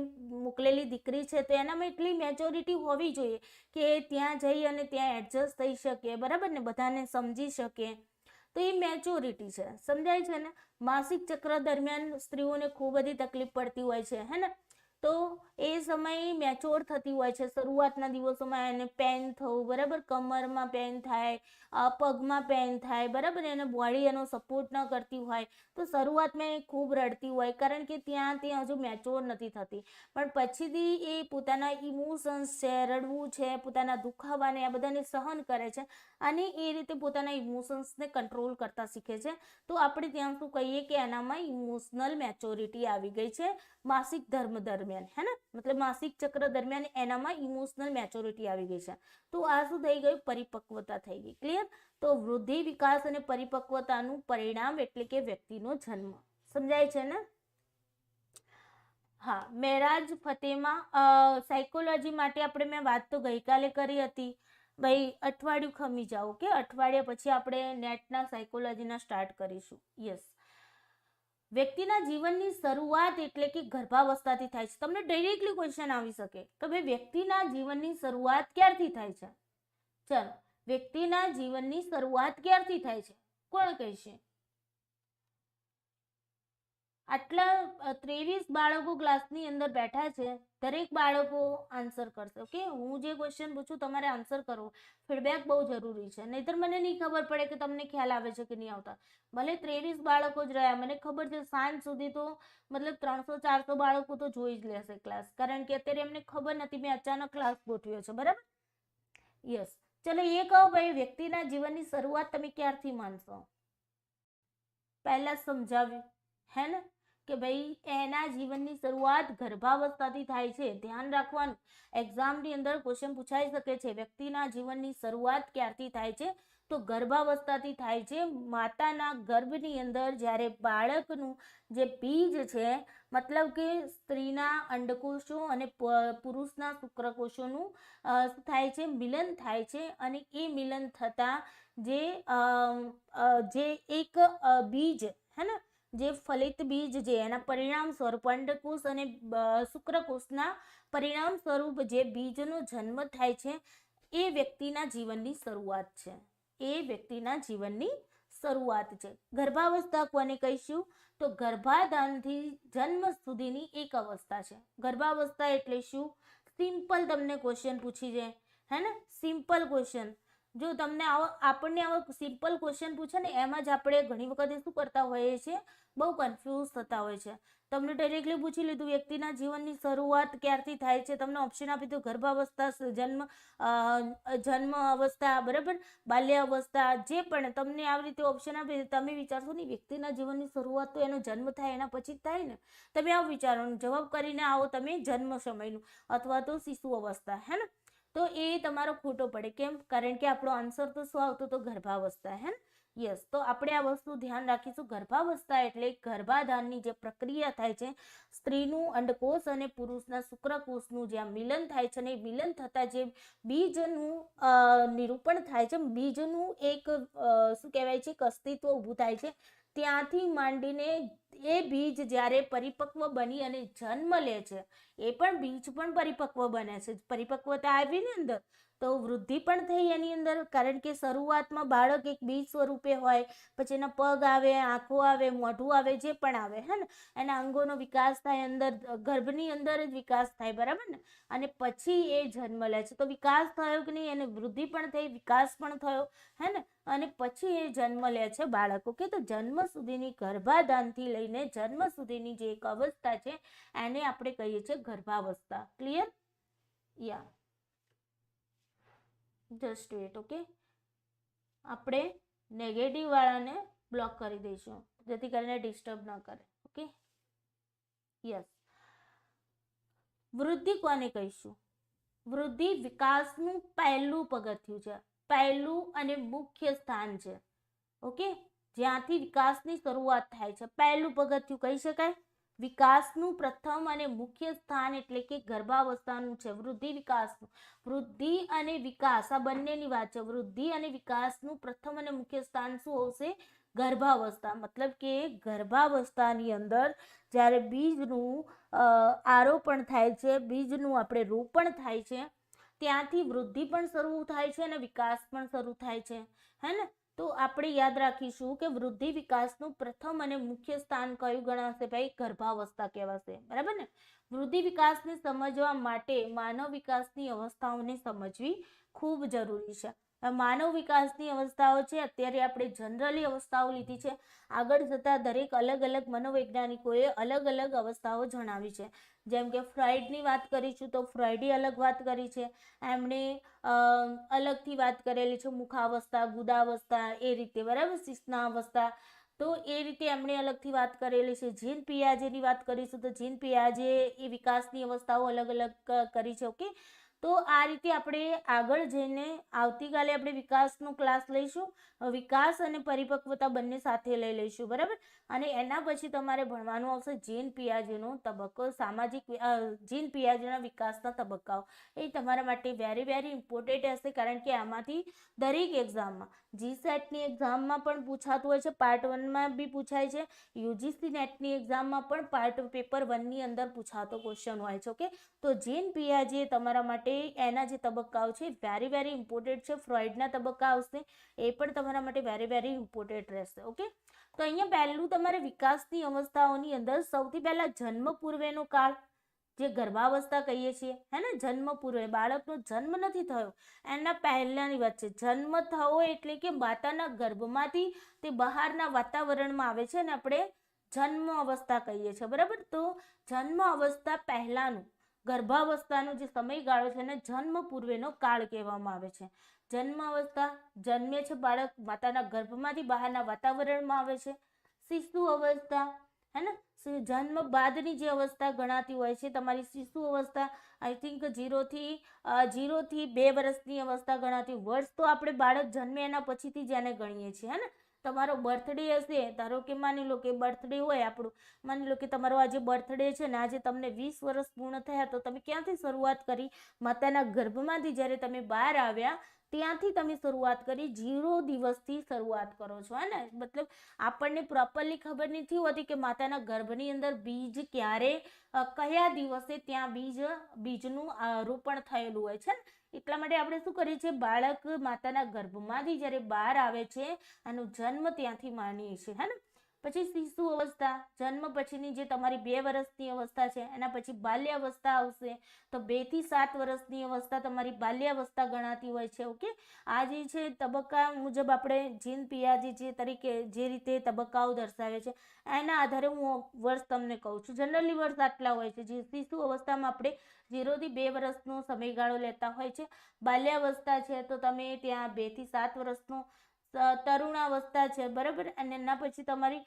મોકલેલી દીકરી છે તો એનામાં એટલી મેચ્યોરિટી હોવી જોઈએ કે ત્યાં જઈ અને ત્યાં એડજસ્ટ થઈ શકે, બરાબર ને, બધાને સમજી શકે. તો એ મેચ્યોરિટી છે, સમજાય છે ને. માસિક ચક્ર દરમિયાન સ્ત્રીઓને ખૂબ બધી તકલીફ પડતી હોય છે, હે ને. તો એ સમયે મેચ્યોર થતી હોય છે. શરૂઆતના દિવસોમાં એને પેન થવું, બરાબર, કમરમાં પેન થાય, પગમાં પેન થાય, બરાબર. એને બોડી એનો સપોર્ટ ન કરતી હોય તો શરૂઆતમાં એ ખૂબ રડતી હોય, કારણ કે ત્યાં તે હજુ મેચ્યોર નથી થતી. પણ પછીથી એ પોતાના ઇમોશન્સ છે, રડવું છે, પોતાના દુખાવાને આ બધાને સહન કરે છે અને એ રીતે પોતાના ઇમોશન્સને કંટ્રોલ કરતા શીખે છે. તો આપણે ત્યાં શું કહીએ કે એનામાં ઇમોશનલ મેચ્યોરિટી આવી ગઈ છે માસિક ધર્મ દરમિયાન, હે ને. મતલબ માસિક ચક્ર દરમિયાન એનામાં ઇમોશનલ મેચ્યોરિટી આવી ગઈ છે. તો આ શું થઈ ગયું? પરિપક્વતા થઈ ગઈ. ક્લિયર? તો વૃદ્ધિ, વિકાસ અને પરિપક્વતાનું પરિણામ એટલે કે વ્યક્તિનો જન્મ. સમજાય છે ને? હા, મેરાજ ફતેમાં સાયકોલોજી માટે આપણે મેં વાત તો ગઈકાલે કરી હતી. ભાઈ અઠવાડિયું ખમી જાઓ કે અઠવાડિયા પછી આપણે નેટના સાયકોલોજીના સ્ટાર્ટ કરીશું. યસ. વ્યક્તિના જીવનની શરૂઆત એટલે કે ગર્ભાવસ્થાથી થાય છે. તમને ડાયરેક્ટલી ક્વેશ્ચન આવી શકે કે ભાઈ વ્યક્તિના જીવનની શરૂઆત ક્યારથી થાય છે? ચલો, વ્યક્તિના જીવનની શરૂઆત ક્યારથી થાય છે? કોણ કહેશે? આટલા 23 બાળકો ક્લાસની અંદર બેઠા છે, દરેક બાળકો આન્સર કરશે. ઓકે, હું જે ક્વેશ્ચન પૂછું તમારે આન્સર કરવો. ફીડબેક બહુ જરૂરી છે, નહીતર મને નહીં ખબર પડે કે તમને ખ્યાલ આવે છે કે નહીં આવતા. ભલે 23 બાળકો જ રહ્યા, મને ખબર છે સાંજ સુધી તો મતલબ 300-400 બાળકો તો જોઈ જ લેશે ક્લાસ, કારણ કે અત્યારે એમને ખબર નથી, મેં અચાનક ક્લાસ ગોઠવ્યો છે, બરાબર. યસ. ચલો એ કહો ભાઈ, વ્યક્તિના જીવનની શરૂઆત તમે ક્યારથી માનશો? પહેલા સમજાવ્યું, હે ને, કે ભાઈ એના જીવનની શરૂઆત ગર્ભાવસ્થાથી થાય છે. ધ્યાન રાખવાનું, એક્ઝામની અંદર ક્વેશ્ચન પૂછાઈ શકે છે. વ્યક્તિના જીવનની શરૂઆત ક્યારથી થાય છે? તો ગર્ભાવસ્થાથી થાય છે. માતાના ગર્ભની અંદર જ્યારે બાળકનું જે બીજ છે, મતલબ કે સ્ત્રીના અંડકોષો અને પુરુષના શુક્રકોષોનું શું થાય છે? મિલન થાય છે. અને એ મિલન થતા જે એક બીજ, હે ને, જે ફલિત બીજ જે એના પરિણામ સ્વરૂપ અંડકોષ અને શુક્રકોષના પરિણામ સ્વરૂપ જે બીજનો જન્મ થાય છે, એ વ્યક્તિના જીવનની શરૂઆત છે. એ વ્યક્તિના જીવનની શરૂઆત છે. ગર્ભાવસ્થા કોને કહીશું? તો ગર્ભાધાનથી જન્મ સુધીની એક અવસ્થા છે. ગર્ભાવસ્થા એટલે શું? સિમ્પલ તમને ક્વેશ્ચન પૂછી જાય, હે ને, સિમ્પલ ક્વેશ્ચન. જો તમને આપણને આવો સિમ્પલ ક્વેશ્ચન પૂછે ને, એમાં જ આપણે ઘણી વખત શું કરતા હોઈએ છીએ? બહુ કન્ફ્યુઝ થતા હોય છે. તમને ડાયરેક્ટલી પૂછી લીધું વ્યક્તિના જીવનની શરૂઆત ક્યારથી થાય છે, તમને ઓપ્શન આપી દીધું ગર્ભાવસ્થા, જન્મ અવસ્થા, બરાબર, બાલ્ય અવસ્થા, જે પણ તમને આવી રીતે ઓપ્શન આપી દીધું, તમે વિચારશો નહીં વ્યક્તિના જીવનની શરૂઆત તો એનો જન્મ થાય એના પછી જ થાય ને. તમે આવું વિચારવાનું, જવાબ કરીને આવો તમે જન્મ સમયનું અથવા તો શિશુ અવસ્થા, હે ને. તો એ તમારો ખોટો પડે. કેમ? કારણ કે આપણો આન્સર તો શું આવતો? તો ગર્ભાવસ્થા, હે ને. યસ. તો આપણે આ વસ્તુ ધ્યાન રાખીશું. ગર્ભાવસ્થા એટલે ગર્ભાધાનની જે પ્રક્રિયા થાય છે, સ્ત્રીનું અંડકોષ અને પુરુષના શુક્રકોષનું જ્યાં મિલન થાય છે, અને મિલન થતા જે બીજનું નિરૂપણ થાય છે, બીજનું એક શું કહેવાય છે, અસ્તિત્વ ઊભું થાય છે. ત્યાંથી માંડીને એ બીજ જ્યારે પરિપક્વ બની અને જન્મ લે છે, એ પણ બીજ પણ પરિપક્વ બને છે. પરિપક્વતા આવી ને અંદર, તો વૃદ્ધિ પણ થઈ એની અંદર, કારણ કે શરૂઆતમાં બાળક એક બીજ સ્વરૂપે હોય, પછી એના પગ આવે, આંખો આવે, મોઢું આવે, જે પણ આવે, હે ને, એના અંગોનો વિકાસ થાય, અંદર ગર્ભની અંદર જ વિકાસ થાય, બરાબર ને. અને પછી એ જન્મ લે છે. તો વિકાસ થયો કે નહીં? એને વૃદ્ધિ પણ થઈ, વિકાસ પણ થયો, હે ને. અને પછી એ જન્મ લે છે બાળક. ઓકે, તો જન્મ સુધીની, ગર્ભાધાનથી લઈને જન્મ સુધીની જે એક અવસ્થા છે, એને આપણે કહીએ છીએ ગર્ભાવસ્થા. ક્લિયર? યા, જસ્ટ વેટ. ઓકે, આપણે નેગેટિવ વાળાને બ્લોક કરી દઈશું જેથી કરીને ડિસ્ટર્બ ન કરે. Okay, yes. વૃદ્ધિ કોને કહીશું? વૃદ્ધિ વિકાસનું પહેલું પગથિયું છે, પહેલું અને મુખ્ય સ્થાન છે. ઓકે, જ્યાંથી વિકાસની શરૂઆત થાય છે, પહેલું પગથિયું કહી શકાય. વિકાસનું પ્રથમ અને મુખ્ય સ્થાન એટલે કે ગર્ભાવસ્થાનું છે. વૃદ્ધિ વિકાસનું, વૃદ્ધિ અને વિકાસ આ બંનેની વાત છે. વૃદ્ધિ અને વિકાસનું પ્રથમ અને મુખ્ય સ્થાન શું આવશે? ગર્ભાવસ્થા. મતલબ કે ગર્ભાવસ્થાની અંદર જ્યારે બીજનું આરોપણ થાય છે, બીજનું આપણે રોપણ થાય છે, ત્યાંથી વૃદ્ધિ પણ શરૂ થાય છે અને વિકાસ પણ શરૂ થાય છે, હે ને? તો આપણે યાદ રાખીશું કે વૃદ્ધિ વિકાસનું પ્રથમ અને મુખ્ય સ્થાન કયું ગણાશે ભાઈ? ગર્ભાવસ્થા કહેવાશે, બરાબર ને? વૃદ્ધિ વિકાસને સમજવા માટે માનવ વિકાસની અવસ્થાઓને સમજવી ખૂબ જરૂરી છે. માનવ વિકાસની અવસ્થાઓ છે, અત્યારે આપણે જનરલી અવસ્થાઓ લીધી છે. આગળ જતા દરેક અલગ અલગ મનોવૈજ્ઞાનિકોએ અલગ અલગ અવસ્થાઓ જણાવી છે. જેમ કે ફ્રોઇડની વાત કરીશું તો ફ્રોઇડે અલગ વાત કરી છે, એમણે અલગથી વાત કરેલી છે, મુખાવસ્થા, ગુદાવસ્થા, એ રીતે, બરાબર, શિશ્નાવસ્થા. તો એ રીતે એમણે અલગથી વાત કરેલી છે. જીન પિયાજેની વાત કરીશું તો જીન પિયાજે એ વિકાસની અવસ્થાઓ અલગ અલગ કરી છે. ઓકે, તો આ રીતે આપણે આગળ જઈને આવતીકાલે આપણે વિકાસનો ક્લાસ લઈશું. વિકાસ અને પરિપક્વતા બંને સાથે લઈ લઈશું, બરાબર. અને એના પછી તમારે ભણવાનું આવશે જીન પિયાજેનો તબક્કો, સામાજિક જીન પિયાજેના વિકાસના તબક્કાઓ. એ તમારા માટે વેરી વેરી ઇમ્પોર્ટન્ટ હશે, કારણ કે આમાંથી દરેક એક્ઝામમાં, જીસેટની એક્ઝામમાં પણ પૂછાતું હોય છે, પાર્ટ 1માં બી પૂછાય છે, યુજીસી નેટની એક્ઝામમાં પણ પેપર 1ની અંદર પૂછાતો ક્વેશ્ચન હોય છે. ઓકે, તો જીન પિયાજે તમારા માટે એના જે તબક્કાઓ છે વેરી વેરી ઇમ્પોર્ટન્ટ છે. ફ્રોઇડના તબક્કા આવશે, એ પણ તમારા માટે વેરી વેરી ઇમ્પોર્ટન્ટ રહેશે. ઓકે, તો અહીંયા પહેલું તમારે વિકાસની અવસ્થાઓની અંદર સૌથી પહેલા જન્મ પૂર્વેનો કાળ, જે ગર્ભાવસ્થા કહીએ છીએ, હે ને? જન્મ પૂર્વે, બાળકનો જન્મ નથી થયો એના પહેલાની વાત છે. જન્મ થવો એટલે કે માતાના ગર્ભમાંથી તે બહારના વાતાવરણમાં આવે છે અને આપણે જન્મ અવસ્થા કહીએ છીએ, બરાબર. તો જન્મ અવસ્થા પહેલાનું, ગર્ભાવસ્થાનો જે સમયગાળો છે એને જન્મ પૂર્વેનો કાળ કહેવામાં આવે છે. જન્મ અવસ્થા, જન્મે છે બાળક, માતાના ગર્ભમાંથી બહારના વાતાવરણમાં આવે છે. શિશુ અવસ્થા, હે ને? જન્મ બાદની જે અવસ્થા ગણાતી હોય છે તમારી શિશુ અવસ્થા, આઈ થિંક 0 થી 2 વર્ષની અવસ્થા ગણાતી. વર્ષ તો આપણે બાળક જન્મે એના પછીથી જ એને ગણીએ છીએ, હે ને? તમારો બર્થડે હશે, ધારો કે માની લો કે બર્થડે હોય આપણું, માની લો કે તમારો આજે બર્થડે છે ને આજે તમને 20 વર્ષ પૂર્ણ થયા, તો તમે ક્યાંથી શરૂઆત કરી? માતાના ગર્ભમાંથી જ્યારે તમે બહાર આવ્યા ત્યાંથી તમે શરૂઆત કરી, 0 દિવસથી શરૂઆત કરો છો, હે ને? મતલબ આપણને પ્રોપરલી ખબર નથી હોતી કે માતાના ગર્ભની અંદર બીજ ક્યારે, કયા દિવસે ત્યાં બીજનું રોપણ થયેલું હોય છે. એટલા માટે આપણે શું કરીએ છીએ? બાળક માતાના ગર્ભમાંથી જ્યારે બહાર આવે છે આનો જન્મ ત્યાંથી માનીએ છીએ, હે ને? પછી શિશુ અવસ્થા, જન્મ પછીની જે તમારી 2 વર્ષની અવસ્થા છે, એના પછી બાલ્યાવસ્થા આવશે. તો 2 થી 7 વર્ષની અવસ્થા તમારી બાલ્યાવસ્થા ગણાતી હોય છે. ઓકે, આ જે છે તબક્કા મુજબ આપણે જીન પિયાજે જે તરીકે જે રીતે તબક્કાઓ દર્શાવે છે એના આધારે હું વર્ષ તમને કહું છું. જનરલી વર્ષ આટલા હોય છે. જે શિશુ અવસ્થામાં આપણે 0 થી 2 વર્ષનો સમયગાળો લેતા હોય છે. બાલ્યાવસ્થા છે તો તમે ત્યાં 2 થી 7 વર્ષનો, તરુણાવસ્થા છે, બરાબર. અને એના પછી તમારી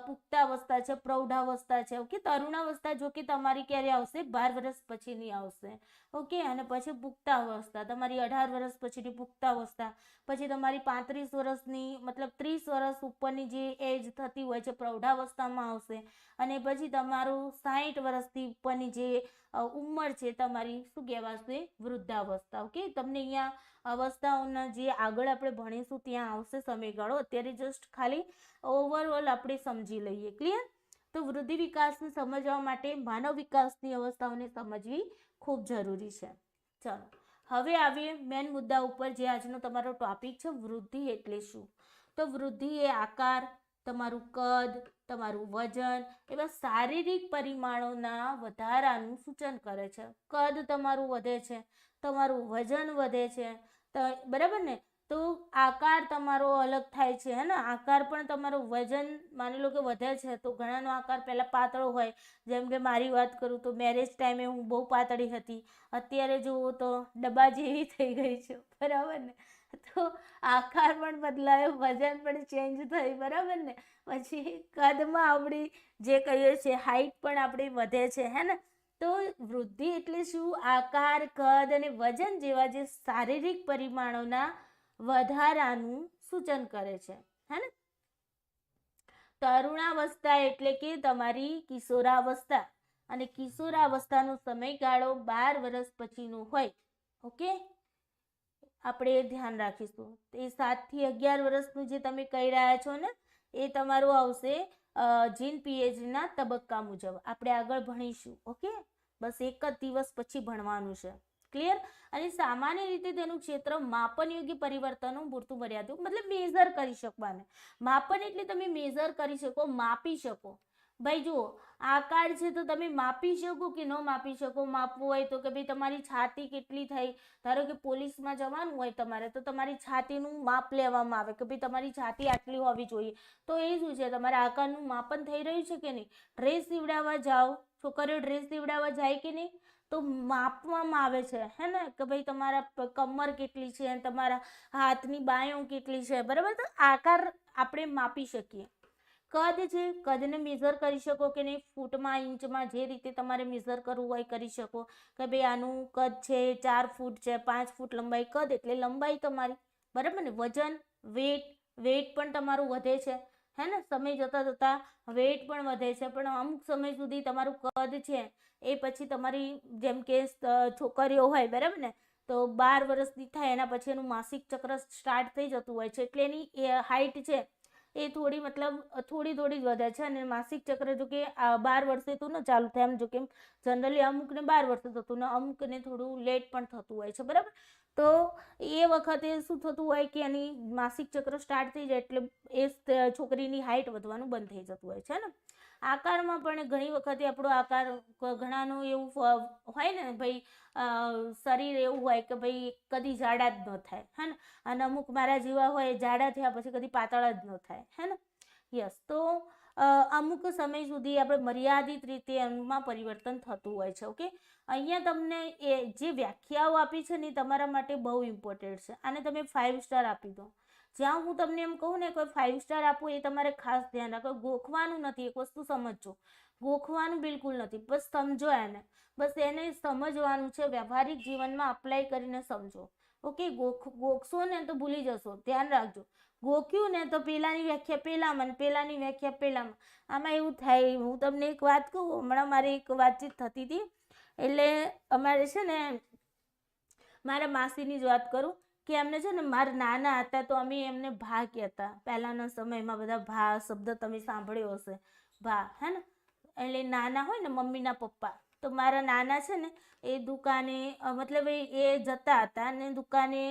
પુખ્તાવસ્થા છે, પ્રૌઢાવસ્થા છે. ઓકે, તરુણાવસ્થા જો કે તમારી ક્યારે આવશે? 12 વર્ષ પછીની આવશે. ઓકે, અને પછી પુખ્તાવસ્થા તમારી 18 વર્ષ પછીની પુખ્તાવસ્થા. પછી તમારી 35 વર્ષની, મતલબ 30 વર્ષ ઉપરની જે એજ થતી હોય છે પ્રૌઢાવસ્થામાં આવશે. અને પછી તમારું 60 વર્ષથી ઉપરની જે ઉંમર છે તમારી શું કહેવાશે? વૃદ્ધાવસ્થા. ઓકે, તમને અહીંયા અવસ્થાઓના જે આગળ આપણે ભણીશું ત્યાં આવશે સમયગાળો. અત્યારે જસ્ટ ખાલી ઓવરઓલ આપણે સમજી લઈએ. ક્લિયર? તો વૃદ્ધિ વિકાસને સમજવા માટે માનવ વિકાસની અવસ્થાઓને સમજવી ખૂબ જરૂરી છે. ચાલો હવે આવીએ મેન મુદ્દા ઉપર, જે આજનો તમારો ટોપિક છે, વૃદ્ધિ એટલે શું? તો વૃદ્ધિ એ આકાર, તમારું કદ, તમારું વજન, એવા શારીરિક પરિમાણોના વધારાનું સૂચન કરે છે. કદ તમારું વધે છે, તમારું વજન વધે છે, બરાબર ને? તો આકાર તમારો અલગ થાય છે, હે ને? આકાર પણ તમારો, વજન માની લો કે વધે છે તો ઘણાનો આકાર પહેલાં પાતળો હોય. જેમ કે મારી વાત કરું તો મેરેજ ટાઈમે હું બહુ પાતળી હતી, અત્યારે જુઓ તો ડબ્બા જેવી થઈ ગઈ છું, બરાબર ને? તો આકાર પણ બદલાયો, વજન પણ ચેન્જ થઈ, બરાબર ને. પછી કદમાં આપણી જે કહીએ છીએ હાઈટ પણ આપણી વધે છે, હે ને. તો વૃદ્ધિ એટલે શું? આકાર, કદ અને વજન જેવા જે શારીરિક પરિમાણોના વધારાનું સૂચન કરે છે, હે ને. તરુણાવસ્થા એટલે કે તમારી કિશોરાવસ્થા, અને કિશોરાવસ્થાનો સમયગાળો 12 વર્ષ પછીનો હોય. ઓકે, આપણે ધ્યાન રાખીશું. એ 7 થી 11 વર્ષનું જે તમે કહી રહ્યા છો ને, એ તમારું આવશે જીન પીએચડીના તબક્કા મુજબ. આપણે આગળ ભણીશું. ઓકે, બસ એક જ દિવસ પછી ભણવાનું છે. ક્લિયર? અને સામાન્ય રીતે તેનું ક્ષેત્ર માપન યોગ્ય પરિવર્તનો પૂરતું મર્યાદિત, મતલબ મેઝર કરી શકવાને. માપન એટલે તમે મેઝર કરી શકો, માપી શકો. ભાઈ જુઓ, આકાર છે તો તમે માપી શકો કે ન માપી શકો? માપવું હોય તો કે ભાઈ તમારી છાતી કેટલી થઈ, ધારો કે પોલીસમાં જવાનું હોય તમારે, તો તમારી છાતીનું માપ લેવામાં આવે કે ભાઈ તમારી છાતી આટલી હોવી જોઈએ. તો એ શું છે, તમારા આકારનું માપન થઈ રહ્યું છે કે નહીં. ડ્રેસ સીવડાવવા જાઓ, છોકરીઓ ડ્રેસ સીવડાવવા જાય કે નહીં, તો માપવામાં આવે છે, હે ને, કે ભાઈ તમારા કમર કેટલી છે, તમારા હાથની બાંયો કેટલી છે, બરાબર. તો આકાર આપણે માપી શકીએ. કદ છે, કદને મેઝર કરી શકો કે નહીં, ફૂટમાં, ઇંચમાં, જે રીતે તમારે મેઝર કરવું હોય કરી શકો કે ભાઈ આનું કદ છે 4 ફૂટ છે, 5 ફૂટ લંબાઈ. કદ એટલે લંબાઈ તમારી, બરાબર ને. વજન, વેટ પણ તમારું વધે છે, હે ને. સમય જતા જતા વેટ પણ વધે છે, પણ અમુક સમય સુધી તમારું કદ છે એ પછી તમારી, જેમ કે છોકરીઓ હોય, બરાબર ને, તો 12 વર્ષની થાય એના પછી એનું માસિક ચક્ર સ્ટાર્ટ થઈ જતું હોય છે, એટલે એની હાઈટ છે એ થોડી, મતલબ થોડી જ વધે છે. અને માસિક ચક્ર જો કે 12 વર્ષે તો ન ચાલુ થાય એમ, જો કે જનરલી અમુકને 12 વર્ષે થતું ને અમુકને થોડું લેટ પણ થતું હોય છે, બરાબર. તો એ વખતે શું થતું હોય કે એની માસિક ચક્ર સ્ટાર્ટ થઈ જાય એટલે એ છોકરીની હાઈટ વધવાનું બંધ થઈ જતું હોય છે ને. આકારમાં પણ ઘણી વખતે આપણો આકાર ઘણાનું એવું હોય ને ભાઈ, શરીર એવું હોય કે ભાઈ કદી જાડા જ ન થાય, હે ને. અને અમુક મારા જેવા હોય, જાડા થયા પછી કદી પાતળા જ ન થાય, હે ને. યસ. તો અમુક સમય સુધી આપણે મર્યાદિત રીતે એમાં પરિવર્તન થતું હોય છે. ઓકે, અહીંયા તમને એ જે વ્યાખ્યાઓ આપી છે ને તમારા માટે બહુ ઇમ્પોર્ટન્ટ છે. આને તમે 5 સ્ટાર આપી દો. જ્યાં હું તમને એમ કહું ને કોઈ 5 સ્ટાર આપો, એ તમારે ખાસ ધ્યાન રાખો. ગોખવાનું નથી, એક વસ્તુ સમજજો. ગોખવાનું બિલકુલ નથી, બસ સમજો એને. બસ એને સમજવાનું છે, વ્યવહારિક જીવનમાં અપ્લાય કરીને સમજો. ઓકે, ગોખશો ને તો ભૂલી જશો, ધ્યાન રાખજો. ગોખ્યું ને તો પેલાની વ્યાખ્યા પેલામાં, પેલાની વ્યાખ્યા પેલામાં. આમાં એવું થાય. હું તમને એક વાત કહું, હમણાં મારી એક વાતચીત થતી હતી, એટલે અમારે છે ને, મારા માસીની જ વાત કરું કે એમને છે ને, મારા નાના હતા તો અમે એમને ભા કહેતા. પહેલાના સમયમાં બધા ભા શબ્દ તમે સાંભળ્યો હશે, ભા, હે ને. એટલે નાના હોય ને, મમ્મીના પપ્પા. તો મારા નાના છે ને, એ દુકાને, મતલબ એ જતા હતા અને દુકાને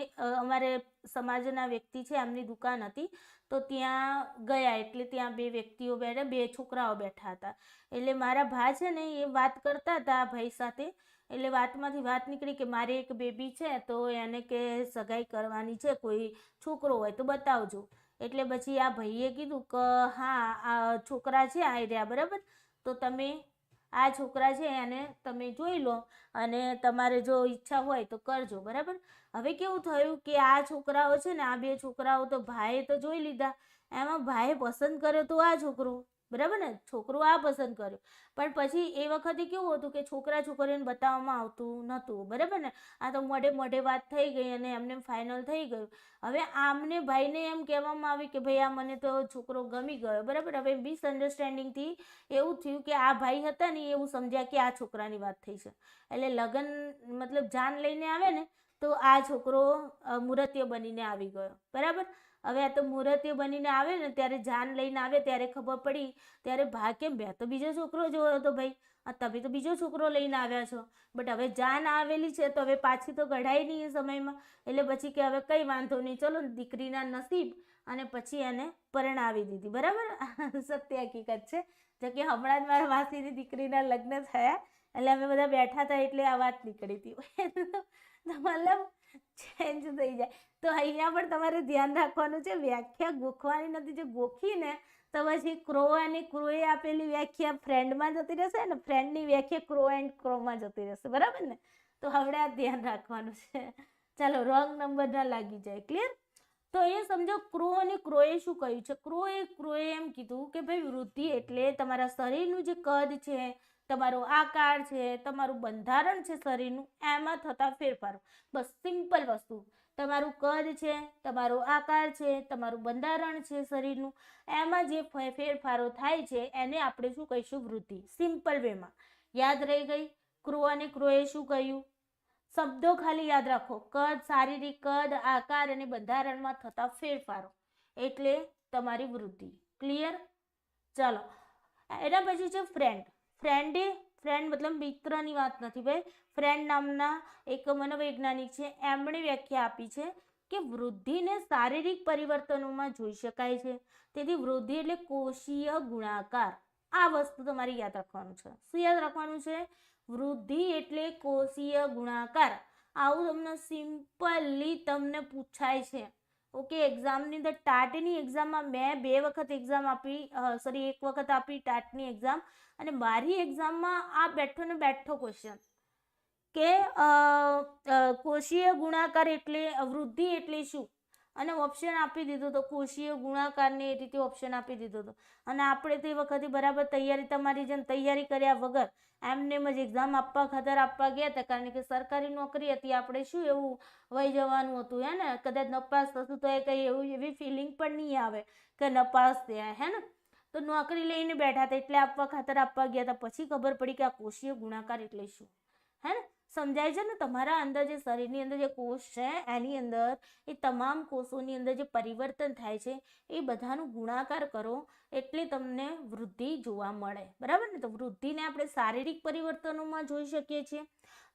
અમારે સમાજના વ્યક્તિ છે, એમની દુકાન હતી, તો ત્યાં ગયા. એટલે ત્યાં 2 વ્યક્તિઓ બેઠા, 2 છોકરાઓ બેઠા હતા. એટલે મારા ભા છે ને, એ વાત કરતા હતા આ ભાઈ સાથે. એટલે વાતમાંથી વાત નીકળી કે મારે એક બેબી છે, તો એને કે સગાઈ કરવાની છે, કોઈ છોકરો હોય તો બતાવજો. એટલે પછી આ ભાઈએ કીધું કે હા, આ છોકરા છે આ રહ્યા, બરાબર. તો તમે આ છોકરા છે એને તમે જોઈ લો, અને તમારે જો ઈચ્છા હોય તો કરજો, બરાબર. હવે કેવું થયું કે આ છોકરાઓ છે ને, આ 2 છોકરાઓ તો ભાઈએ તો જોઈ લીધા, એમાં ભાઈએ પસંદ કર્યો તો આ છોકરો, બરાબર ને. છોકરો આ પસંદ કર્યો, પણ પછી એ વખતે કેવું હતું કે છોકરા છોકરીઓને બતાવવામાં આવતું નહોતું, બરાબર ને. આ તો મોઢે વાત થઈ ગઈ અને એમને ફાઇનલ થઈ ગયું. હવે આમને ભાઈને એમ કહેવામાં આવ્યું કે ભાઈ આ મને તો છોકરો ગમી ગયો, બરાબર. હવે મિસઅન્ડરસ્ટેન્ડિંગથી એવું થયું કે આ ભાઈ હતા ને એવું સમજ્યા કે આ છોકરાની વાત થઈ છે. એટલે લગ્ન, મતલબ જાન લઈને આવે ને, તો આ છોકરો મૂર્તિય બનીને આવી ગયો, બરાબર. હવે આ તો મૂર્તિય બનીને આવે ને, ત્યારે જાન લઈને આવે ત્યારે ખબર પડી, ત્યારે ભા કેમ બે તો બીજો છોકરો જોયો હતો ભાઈ, તમે તો બીજો છોકરો લઈને આવ્યા છો, બટ હવે જાન આવેલી છે તો હવે પાછી તો કઢાય નહીં એ સમયમાં. એટલે પછી કે હવે કંઈ વાંધો નહીં, ચલો દીકરીના નસીબ, અને પછી એને પરણાવી દીધી, બરાબર. સત્ય હકીકત છે. જો કે હમણાં જ મારા માસીની દીકરીના લગ્ન થયા, એટલે અમે બધા બેઠા હતા, એટલે આ વાત નીકળી હતી. મતલબ ચેન્જ થઈ જાય. તો અહીંયા પણ તમારે ધ્યાન રાખવાનું છે, વ્યાખ્યા ગોખવાની નથી. જો ગોખીને તો પછી ક્રો અને ક્રોએ આપેલી વ્યાખ્યા ફ્રેન્ડમાં જતી રહેશે, ને ફ્રેન્ડની વ્યાખ્યા ક્રો એન્ડ ક્રોમાં જતી રહેશે, બરાબર ને. તો હવે આ ધ્યાન રાખવાનું છે. ચાલો રોંગ નંબર ના લાગી જાય. ક્લિયર? તો એ સમજો ક્રો અને ક્રોએ શું કહ્યું છે? ક્રોએ એમ કીધું કે ભાઈ વૃદ્ધિ એટલે તમારા શરીરનું જે કદ છે, તમારો આકાર છે, તમારું બંધારણ છે શરીરનું, એમાં થતા ફેરફારો. બસ સિમ્પલ વસ્તુ. તમારું કદ છે, તમારો આકાર છે, તમારું બંધારણ છે શરીરનું, એમાં જે ફેરફારો થાય છે એને આપણે શું કહીશું? વૃદ્ધિ. સિમ્પલ વેમાં યાદ રહી ગઈ. ક્રો અને ક્રોએ શું કહ્યું? શબ્દો ખાલી યાદ રાખો. કદ, શારીરિક કદ, આકાર અને બંધારણમાં થતા ફેરફારો એટલે તમારી વૃદ્ધિ. ક્લિયર? ચાલો, એના પછી છે ફ્રેન્ડ. ફ્રેન્ડ મતલબ મિત્રની વાત નથી ભાઈ. ફ્રેન્ડ નામના એક મનોવૈજ્ઞાનિક છે, એમણે વ્યાખ્યા આપી છે કે વૃદ્ધિને શારીરિક પરિવર્તનોમાં જોઈ શકાય છે. તેથી વૃદ્ધિ એટલે કોષીય ગુણાકાર. આ વસ્તુ તમારે યાદ રાખવાનું છે. શું યાદ રાખવાનું છે? વૃદ્ધિ એટલે કોષીય ગુણાકાર. આવું તમને સિમ્પલી તમને પૂછાય છે. ઓકે, એક્ઝામની અંદર ટાટની એક્ઝામમાં મેં 2 વખત એક્ઝામ આપી, એક વખત આપી ટાટની એક્ઝામ, અને મારી એક્ઝામમાં આ બેઠો ને બેઠો ક્વેશ્ચન કે કોષીય ગુણાકાર એટલે વૃદ્ધિ એટલે શું, અને ઓપ્શન આપી દીધો હતો કોષીય ગુણાકારને એ રીતે ઓપ્શન આપી દીધો હતો. અને આપણે તે વખતે બરાબર તૈયારી, તમારી જેમ તૈયારી કર્યા વગર એમને જ એક્ઝામ આપવા ખાતર આપવા ગયા હતા, કારણ કે સરકારી નોકરી હતી. આપણે શું એવું વહી જવાનું હતું, હે ને? કદાચ નપાસ થતું તો એ કંઈ એવી ફિલિંગ પણ નહીં આવે કે નપાસ થયા, હે ને? તો નોકરી લઈને બેઠા હતા એટલે આપવા ખાતર આપવા ગયા હતા. પછી ખબર પડી કે આ કોષીય ગુણાકાર એટલે શું, હે ને? સમજાય છે ને? તમારા અંદર જે શરીરની અંદર જે કોષ છે એની અંદર એ તમામ કોષોની અંદર જે પરિવર્તન થાય છે એ બધાનું ગુણાકાર કરો એટલે તમને વૃદ્ધિ જોવા મળે. બરાબર ને? તો વૃદ્ધિને આપણે શારીરિક પરિવર્તનોમાં જોઈ શકીએ છીએ.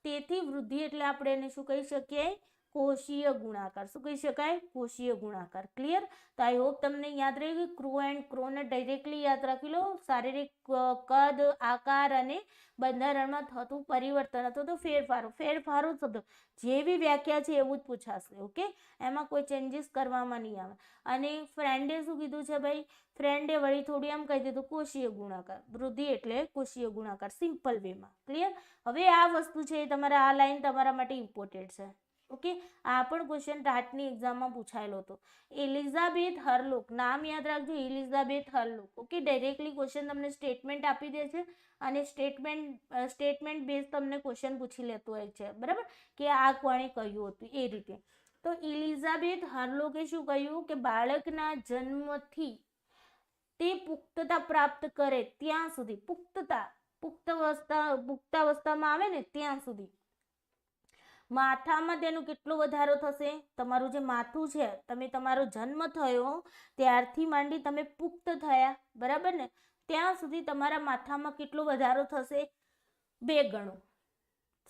તેથી વૃદ્ધિ એટલે આપણે એને શું કહી શકીએ? કોષીય ગુણાકાર. શું કહી શકાય? કોષીય ગુણાકાર. ક્લિયર? તો આઈ હોપ તમને યાદ રહી ગયું. ક્રો એન્ડ ક્રોને ડાયરેક્ટલી યાદ રાખી લો. શારીરિક કદ, આકાર અને બંધારણમાં થતું પરિવર્તન અથવા તો ફેરફારો શબ્દ જેવી વ્યાખ્યા છે એવું જ પૂછાશે. ઓકે, એમાં કોઈ ચેન્જીસ કરવામાં નહીં આવે. અને ફ્રેન્ડે શું કીધું છે ભાઈ? ફ્રેન્ડે વળી થોડી એમ કહી દીધું કોષીય ગુણાકાર. વૃદ્ધિ એટલે કોષીય ગુણાકાર, સિમ્પલ વેમાં. ક્લિયર? હવે આ વસ્તુ છે તમારા, આ લાઈન તમારા માટે ઇમ્પોર્ટન્ટ છે. ઓકે, આ પણ ક્વેશ્ચન ટાટની એક્ઝામમાં પૂછાયેલો હતો. એલિઝાબેથ હરલોક, નામ યાદ રાખજો, એલિઝાબેથ હરલોક. ઓકે, ડાયરેક્ટલી ક્વેશ્ચન તમને સ્ટેટમેન્ટ આપી દે છે અને સ્ટેટમેન્ટ બેઝ તમને ક્વેશ્ચન પૂછી લેતો હોય છે. બરાબર? કે આ કોણે કહ્યું હતું એ રીતે. તો એલિઝાબેથ હરલોકે શું કહ્યું કે બાળકના જન્મથી તે પુખ્તતા પ્રાપ્ત કરે ત્યાં સુધી, પુખ્તાવસ્થામાં આવે ને ત્યાં સુધી માથામાં તેનો કેટલો વધારો થશે? તમારું જે માથું છે, તમારો જન્મ થયો ત્યારથી માંડી તમે પુખ્ત થયા, બરાબર ને, ત્યાં સુધી તમારા માથામાં કેટલો વધારો થશે? 2 ગણો.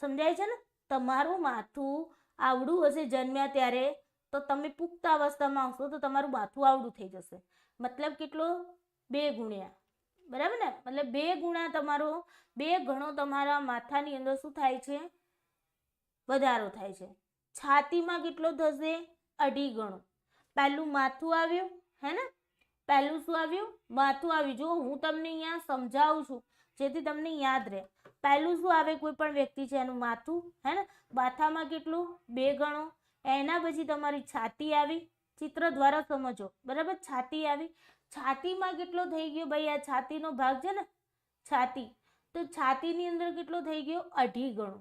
સમજાય છે ને? તમારું માથું આવડું હશે જન્મ્યા ત્યારે, તો તમે પુખ્ત અવસ્થામાં આવશો તો તમારું માથું આવડું થઈ જશે. મતલબ કેટલો? 2 ગુણ્યા. બરાબર ને? મતલબ 2 ગુણા તમારો, 2 ગણો તમારા માથાની અંદર શું થાય છે? વધારો થાય છે. છાતીમાં કેટલો થશે? 2.5 ગણો. પહેલું માથું આવ્યું, હે ને? પહેલું શું આવ્યું? માથું આવ્યું. જો હું તમને અહીંયા સમજાવું છું જેથી તમને યાદ રહે. પહેલું શું આવે? કોઈ પણ વ્યક્તિ છે એનું માથું, હે ને? માથામાં કેટલું? 2 ગણો. એના પછી તમારી છાતી આવી. ચિત્ર દ્વારા સમજો. બરાબર? છાતી આવી. છાતીમાં કેટલો થઈ ગયો ભાઈ? આ છાતીનો ભાગ છે ને, છાતી. તો છાતીની અંદર કેટલો થઈ ગયો? 2.5 ગણો.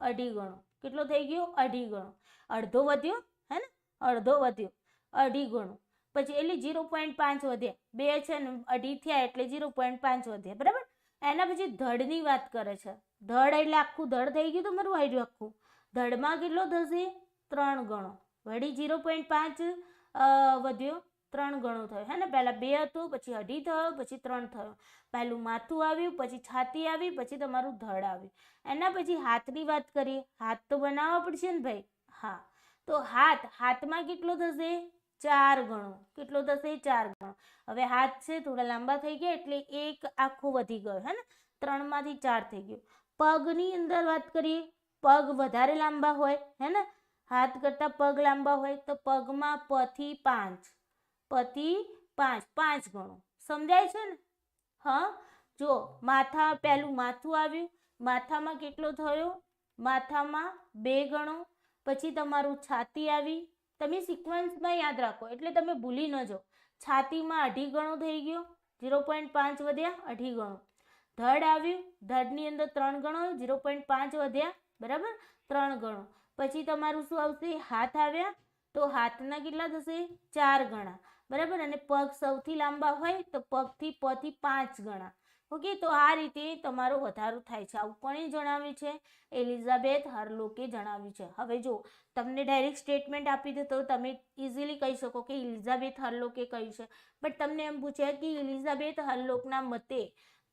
2.5 ગણો. કેટલો થઈ ગયો? 2.5 ગણો. અડધો વધ્યો, હે ને? અડધો વધ્યો. 2.5 ગણો. પછી એટલે 0.5 વધ્યા. 2 છે ને 2.5 થયા એટલે 0.5 વધ્યા. બરાબર? એના પછી ધડની વાત કરે છે. ધડ એટલે આખું ધડ થઈ ગયું તમારું, આવ્યું આખું. ધડમાં કેટલો થશે? 3 ગણો. વળી 0.5 વધ્યો, 3 ગણો થયો, હે ને? પહેલા 2 હતો, પછી 2.5 થયો, પછી 3 થયો. પહેલું માથું આવ્યું, પછી છાતી આવી, પછી તમારું ધડ આવ્યું. એના પછી હાથની વાત કરીએ. હાથ તો બનાવવા પડશે ને ભાઈ? હા. તો હાથમાં કેટલો થશે? 4 ગણો. કેટલો થશે? 4 ગણો. હવે હાથ છે થોડા લાંબા થઈ ગયા એટલે 1 આખો વધી ગયો, હે ને? 3 માંથી 4 થઈ ગયો. પગની અંદર વાત કરીએ. પગ વધારે લાંબા હોય, હે ને? હાથ કરતા પગ લાંબા હોય તો પગમાં પથી 5. પથી 5 ગણો. સમજાય છે ને? હા. જો પહેલું માથું આવ્યું. માથામાં કેટલો થયો? માથામાં 2 ગણો. પછી તમારું છાતી આવી, તમે સિક્વન્સમાં યાદ રાખો એટલે તમે ભૂલી ન જાઓ. છાતીમાં 2.5 ગણો થઈ ગયો, 0.5 વધ્યા 2.5 ગણો. ધડ આવ્યું, ધડની અંદર 3 ગણો, 0.5 વધ્યા, બરાબર, 3 ગણો. પછી તમારું શું આવશે? હાથ આવ્યા તો હાથના કેટલા થશે? 4 ગણા, બરાબર. અને પગ સૌથી લાંબા હોય તો પગથી 5 ગણા. ઓકે, તો આ રીતે તમારો વધારો થાય છે. આવું કોણે જણાવ્યું છે? એલિઝાબેથ હાર્લોકે જણાવ્યું છે. હવે જો તમને ડાયરેક્ટ સ્ટેટમેન્ટ આપી દે તો તમે ઇઝીલી કહી શકો કે એલિઝાબેથ હાર્લોકે કહ્યું છે. બટ તમને એમ પૂછે કે એલિઝાબેથ હાર્લોકના મતે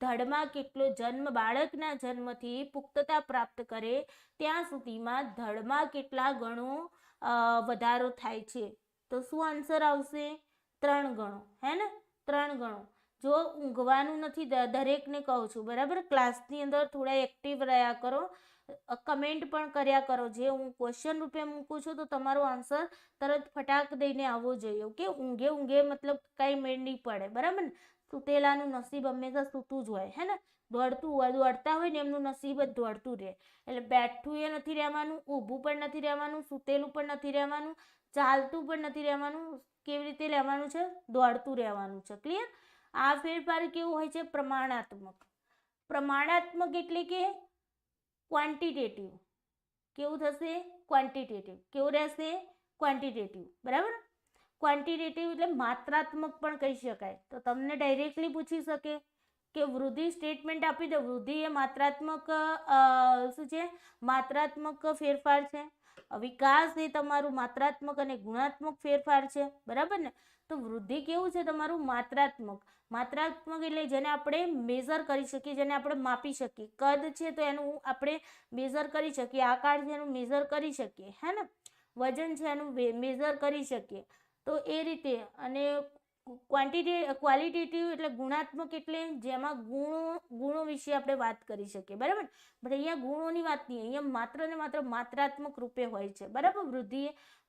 ધડમાં કેટલો જન્મ, બાળકના જન્મથી પુખ્તતા પ્રાપ્ત કરે ત્યાં સુધીમાં ધડમાં કેટલા ગણો વધારો થાય છે? તો શું આન્સર આવશે? 3 ગણો, હે ને? 3 ગણો. જો ઊંઘવાનું નથી, દરેકને કહું છું, બરાબર. ક્લાસની અંદર થોડા એક્ટિવ રહ્યા કરો, કમેન્ટ પણ કર્યા કરો. જે હું ક્વેશ્ચન રૂપે મૂકું છું તો તમારો આન્સર તરત ફટાક દઈને આવવો જોઈએ. ઓકે, ઊંઘે મતલબ કાંઈ મેળ નહીં પડે, બરાબર ને? સુતેલાનું નસીબ હંમેશા સૂતું જ હોય, હે ને? દોડતા હોય ને એમનું નસીબ જ દોડતું રહે. એટલે બેઠું એ નથી રહેવાનું, ઊભું પણ નથી રહેવાનું, સૂતેલું પણ નથી રહેવાનું, ચાલતું પણ નથી રહેવાનું. કેવી રીતે રહેવાનું છે? દોડતું રહેવાનું છે. ક્લિયર? આ ફેરફાર કેવું હોય છે? પ્રમાણાત્મક. પ્રમાણાત્મક એટલે કે ક્વોન્ટિટેટિવ. કેવું થશે? ક્વોન્ટિટેટિવ. કેવું રહેશે? ક્વોન્ટિટેટિવ, બરાબર. ક્વોન્ટિટેટિવ એટલે માત્રાત્મક પણ કહી શકાય. તો તમને ડાયરેક્ટલી પૂછી શકે કે વૃદ્ધિ સ્ટેટમેન્ટ આપી દે, વૃદ્ધિ એ માત્રાત્મક શું છે? માત્રાત્મક ફેરફાર છે. વિકાસ એ તમારું માત્રાત્મક અને ગુણાત્મક ફેરફાર છે, બરાબર ને? તો વૃદ્ધિ કેવું છે? તમારું માત્રાત્મક. માત્રાત્મક એટલે જેને આપણે મેઝર કરી શકીએ, જેને આપણે માપી શકીએ. કદ છે તો એનું આપણે મેઝર કરી શકીએ, આકાર છે એનું મેઝર કરી શકીએ, હે ને? વજન છે એનું મેઝર કરી શકીએ. તો એ રીતે. અને ક્વોલિટેટિવ એટલે ગુણાત્મક એટલે જેમાં ગુણો વિશે આપણે વાત કરી શકીએ, બરાબર. બટ અહીંયા ગુણોની વાત નહીં, અહીંયા માત્ર ને માત્ર માત્રાત્મક રૂપે હોય છે, બરાબર.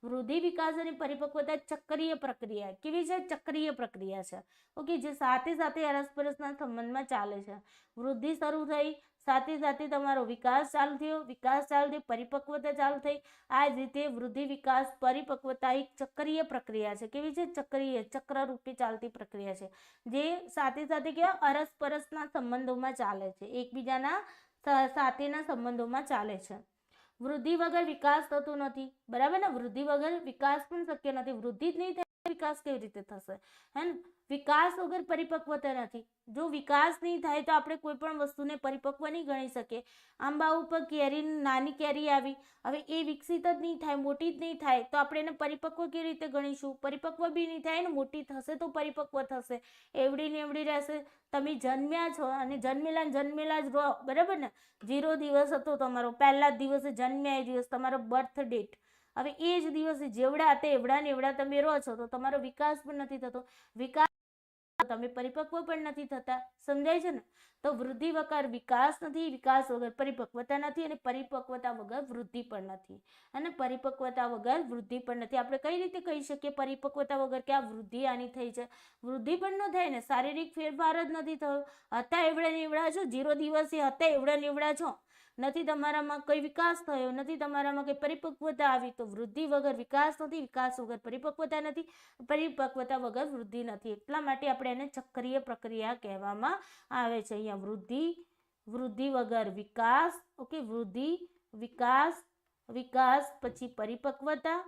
વૃદ્ધિ, વિકાસ અને પરિપક્વતા ચક્રીય પ્રક્રિયા. કેવી છે? ચક્રીય પ્રક્રિયા છે. ઓકે, જે સાથે સાથે અરસપરસના સંબંધમાં ચાલે છે. વૃદ્ધિ શરૂ થઈ, સાથે સાથે તમારો વિકાસ ચાલુ થયો, વિકાસ ચાલુ થયો, પરિપક્વતા ચાલુ થઈ. આ જ રીતે વૃદ્ધિ, વિકાસ, પરિપક્વતા એક ચક્રીય પ્રક્રિયા છે. કેવી છે? ચક્રીય, ચક્ર રૂપે ચાલતી પ્રક્રિયા છે, જે સાથે સાથે કેવા અરસપરસના સંબંધોમાં ચાલે છે, એકબીજાના સાથેના સંબંધોમાં ચાલે છે. વૃદ્ધિ વગર વિકાસ થતો નથી, બરાબર ને? વૃદ્ધિ વગર વિકાસ પણ શક્ય નથી. વૃદ્ધિ જ નહીં થાય વિકાસ કેવી રીતે થશે? હે ને? વિકાસ વગર પરિપક્વતા નથી. જો વિકાસ નહીં થાય તો આપણે કોઈ પણ વસ્તુને પરિપક્વ નહીં ગણી શકીએ. આંબા ઉપર કેરી, નાની કેરી આવી, હવે એ વિકસિત જ નહીં થાય, મોટી જ નહીં થાય તો આપણે એને પરિપક્વ કેવી રીતે ગણીશું? પરિપક્વ બી નહીં થાય ને મોટી થશે તો પરિપક્વ થશે. એવડી ને એવડી રહેશે. તમે જન્મ્યા છો અને જન્મેલા જ રહો, બરાબર ને? 0 દિવસ હતો તમારો, પહેલા જ દિવસે જન્મ્યા એ દિવસ તમારો બર્થ ડેટ. હવે એ જ દિવસે જેવડા હતા એવડા ને એવડા તમે રહો છો તો તમારો વિકાસ પણ નથી થતો. વિકાસ તમે પરિપક્વ પણ નથી થતા. સમજાય છે ને? તો વૃદ્ધિ વગર વિકાસ નથી, વિકાસ વગર પરિપક્વતા નથી, અને પરિપક્વતા વગર વૃદ્ધિ પણ નથી, અને પરિપક્વતા વગર વૃદ્ધિ પણ નથી. આપણે કઈ રીતે કહી શકીએ પરિપક્વતા વગર કે આ વૃદ્ધિ આની થઈ છે? વૃદ્ધિ પણ ન થાય ને, શારીરિક ફેરફાર જ નથી થયો. હતા એવડા ને એવડા છો, 0 દિવસે હતા એવડા ને એવડા છો, નથી તમારામાં કઈ વિકાસ થયો, નથી તમારામાં કઈ પરિપક્વતા આવી. તો વૃદ્ધિ વગર વિકાસ નથી, વિકાસ વગર પરિપક્વતા નથી, પરિપક્વતા વગર વૃદ્ધિ નથી. એટલા માટે આપણે એને ચક્રીય પ્રક્રિયા કહેવામાં આવે છે. અહીંયા વૃદ્ધિ વગર વિકાસ, ઓકે, વૃદ્ધિ, વિકાસ પછી પરિપક્વતા